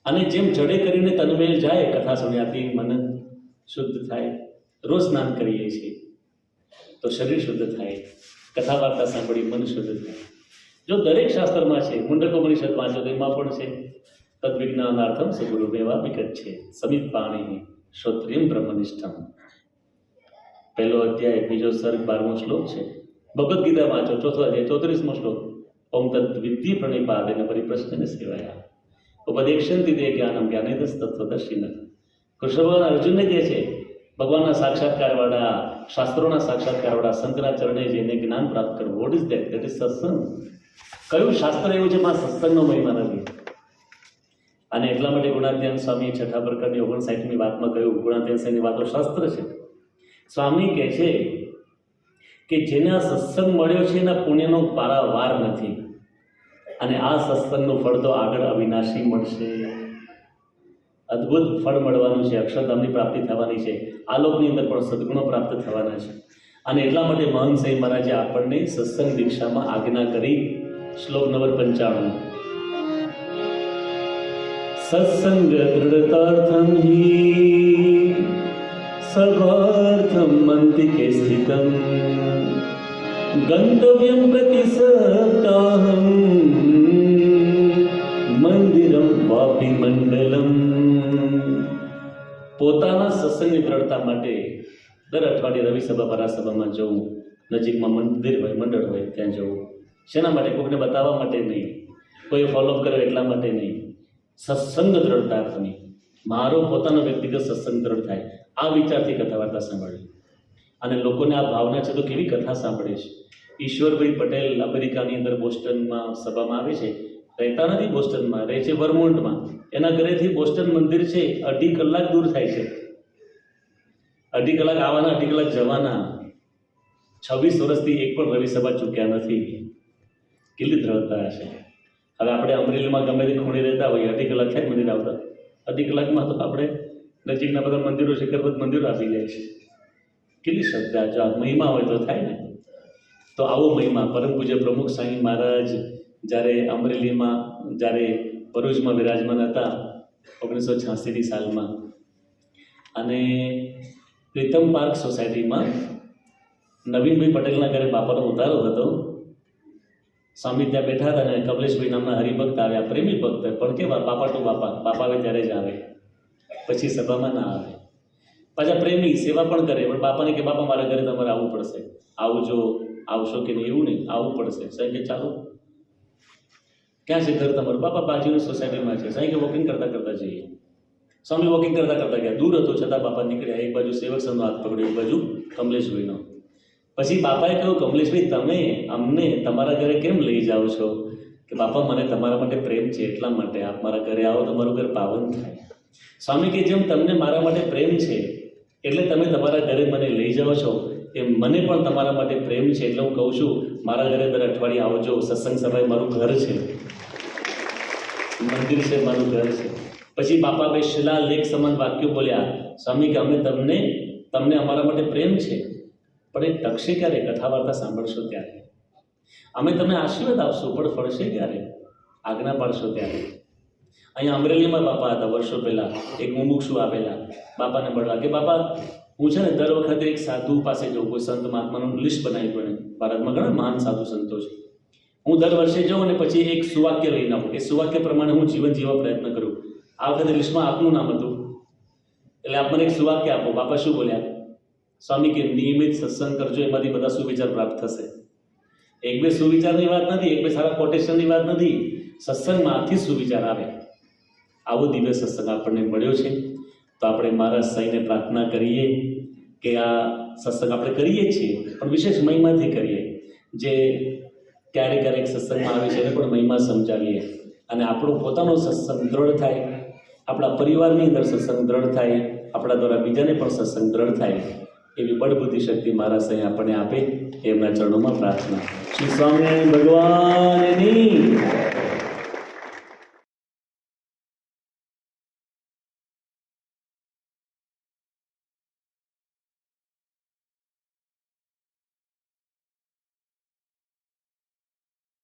અને જેમ જડે કરીને તનમેલ જાય, કથા સુણ્યાથી મન શુદ્ધ થાય. રોજ સ્નાન કરીએ છીએ તો શરીર શુદ્ધ થાય, કથા વાર્તા સાંભળી મન શુદ્ધ થાય. જો દરેક શાસ્ત્રમાં છે, મુંડકોપનિષદ વાંચો તો એમાં પણ છે તદ્વિજ્ઞાનાર્થમ સગુરુ મેવા વિકટ છે, સમિત પાણી શ્રોત્રિયમ બ્રહ્મનિષ્ઠમ. પહેલો અધ્યાય, બીજો સર્ગ, 12મો શ્લોક છે. ભગવદ્ ગીતા વાંચો, ચોથો અધ્યાય, 34મો શ્લોક. ઓમ તદ વિદ્ધિ પ્રણિપાદેન પરિપ્રશ્નને સેવાયા ઉપદેક્ષંતિ તે જ્ઞાનમ જ્ઞાનેદસ તત્વદર્શિન. કૃષ્ણ ભગવાન અર્જુનને કહે છે ભગવાનના સાક્ષાત્કારવાળા, શાસ્ત્રોના સાક્ષાત્કારવાળા સંતના ચરણે જઈને જ્ઞાન પ્રાપ્ત કરવું. What is that? That is સત્સંગ. કયું શાસ્ત્ર એવું છે માં સત્સંગનો મહિમા નથી? અને એટલા માટે ગુણાધ્યાન સ્વામી છઠ્ઠા પ્રકરણની 59મી વાતમાં કહ્યું, ગુણાધ્યાનની વાતો શાસ્ત્ર છે. સ્વામી કહે છે કે જેને આ સત્સંગ મળ્યો છે એના પુણ્યનો પારાવાર નથી. અને આ સત્સંગનું ફળ તો આગળ અવિનાશી મળશે. અદ્ભુત ફળ મળવાનું છે. અક્ષરધામની પ્રાપ્તિ થવાની છે. આ લોકની અંદર પણ સદગુણો પ્રાપ્ત થવાના છે. અને એટલા માટે મહંત સાંઈ મહારાજે આપણને સત્સંગ દીક્ષામાં આજ્ઞા કરી. શ્લોક નંબર 95. સત્સંગ દૃઢતાર્થમ હિ સર્વાર્થમ મંતિકે સ્થિતમ ગંતવ્યમ પ્રતિ સપ્તાહમ મંદિરમ વાપી મંડલમ. પોતાના સત્સંગની દ્રઢતા માટે દર અઠવાડિયે રવિ સભા પરાસભામાં જવું, નજીકમાં મંદિર હોય, મંડળ હોય ત્યાં જવું. શેના માટે? કોઈને બતાવવા માટે નહીં, કોઈ ફોલોઅપ કરે એટલા માટે નહીં. સત્સંગ દ્રઢતાની, મારો પોતાનો વ્યક્તિગત સત્સંગ દ્રઢ થાય, આ વિચારથી કથા વાર્તા સાંભળવી. અને લોકોને આ ભાવના છે તો કેવી કથા સાંભળે છે. ઈશ્વરભાઈ પટેલ અમેરિકાની અંદર બોસ્ટનમાં સભામાં આવે છે. રહેતા નથી બોસ્ટનમાં, રહે છે વર્મોન્ટમાં. એના ઘરેથી બોસ્ટન મંદિર છે 2.5 કલાક દૂર થાય છે. 2.5 કલાક આવવાના, 2.5 કલાક જવાના. 26 વર્ષથી એક પણ રવિ સભા ચૂક્યા નથી. કેટલી દ્રઢતા હશે. હવે આપણે અમરેલીમાં ગમે તે ખૂણે રહેતા હોઈએ, 2.5 કલાક થાય મંદિર આવતા. 2.5 કલાકમાં તો આપણે નજીકના બધા મંદિરો છે, કરવત મંદિરો આપી જાય છે. કેટલી શ્રદ્ધા, જો આ મહિમા હોય તો થાય ને. તો આવો મહિમા પરમ પૂજ્ય પ્રમુખ સ્વામી મહારાજ જ્યારે અમરેલીમાં, જ્યારે ભરૂચમાં વિરાજમાન હતા 1986ની સાલમાં, અને પ્રીતમ પાર્ક સોસાયટીમાં નવીનભાઈ પટેલના ઘરે બાપાનો ઉતારો હતો. સ્વામી ત્યાં બેઠા હતા અને કમલેશભાઈ નામના હરિભક્ત આવ્યા, પ્રેમી ભક્ત, પણ કેવા બાપા ટુ બાપા, બાપા આવે ત્યારે જ આવે, પછી સભામાં ના આવે. પાછા પ્રેમી, સેવા પણ કરે, પણ બાપાને કે બાપા મારા ઘરે તમારે આવવું પડશે, આવજો, આવશો કે નહીં એવું નહીં, આવવું પડશે. સાહેબ કે ચાલો. ક્યાં છે ઘર તમારું? બાપા બાજુની સોસાયટીમાં છે. સાહેબ કે વોકિંગ કરતાં કરતાં જઈએ. સ્વામી વોકિંગ કરતાં કરતાં ગયા, દૂર હતો છતાં બાપા નીકળ્યા. એક બાજુ સેવક સંઘનો હાથ પકડ્યો, એક બાજુ કમલેશભાઈનો. પછી બાપાએ કહ્યું, કમલેશભાઈ તમે અમને તમારા ઘરે કેમ લઈ જાઓ છો? કે બાપા મને તમારા માટે પ્રેમ છે, એટલા માટે આપ મારા ઘરે આવો તો મારું ઘર પાવન થાય. સ્વામી કે જેમ તમને મારા માટે પ્રેમ છે એટલે તમે તમારા ઘરે મને લઈ જાઓ છો, એમ મને પણ તમારા માટે પ્રેમ છે એટલે હું કહું છું મારા ઘરે દર અઠવાડિયે આવજો. સત્સંગ સભાએ મારું ઘર છે, મંદિર છે, મારું ઘર છે. પછી બાપા બે શિલાલેખ સમાન વાક્યો બોલ્યા, સ્વામી કે અમે તમને અમારા માટે પ્રેમ છે, પણ એ ટકશે ક્યારે? કથા વાર્તા સાંભળશો ત્યારે. અમે તમને આશીર્વાદ આપશું, પણ ફળશે ક્યારે? આજ્ઞા પાડશો ત્યારે. અહીંયા અમરેલીમાં બાપા હતા વર્ષો પહેલાં, એક મુમુક્ષુ આવેલા બાપાને મળવા, કે બાપા હું છે ને દર વખતે એક સાધુ પાસે જાઉં, કોઈ સંત મહાત્માનું લિસ્ટ બનાવી પડે, ભારતમાં ઘણા મહાન સાધુ સંતો છે, હું દર વર્ષે જાઉં અને પછી એક સુવાક્ય લઈને આવું, એ સુવાક્ય પ્રમાણે હું જીવન જીવવા પ્રયત્ન કરું. આ વખતે લિસ્ટમાં આપનું નામ હતું, એટલે આપ મને એક સુવાક્ય આપો. બાપા શું બોલ્યા? સ્વામી કે નિયમિત સત્સંગ કરજો, એમાંથી બધા સુવિચાર પ્રાપ્ત થશે. એક બે સુવિચારની વાત નથી, એક બે સારા કોટેશનની વાત નથી, સત્સંગમાંથી સુવિચાર આવે. આવો દિવ્ય સત્સંગ આપણને મળ્યો છે. તો આપણે મારા સાંઈને પ્રાર્થના કરીએ કે આ સત્સંગ આપણે કરીએ છીએ પણ વિશેષ મહિમાથી કરીએ. જે ક્યારેક સત્સંગમાં આવે છે એને પણ મહિમા સમજાવીએ, અને આપણો પોતાનો સત્સંગ દ્રઢ થાય, આપણા પરિવારની અંદર સત્સંગ દ્રઢ થાય, આપણા દ્વારા બીજાને પણ સત્સંગ દ્રઢ થાય, એવી બળબુદ્ધિ શક્તિ મારા સાંઈ આપણને આપે, એમના ચરણોમાં પ્રાર્થના. શ્રી સ્વામી ભગવાનની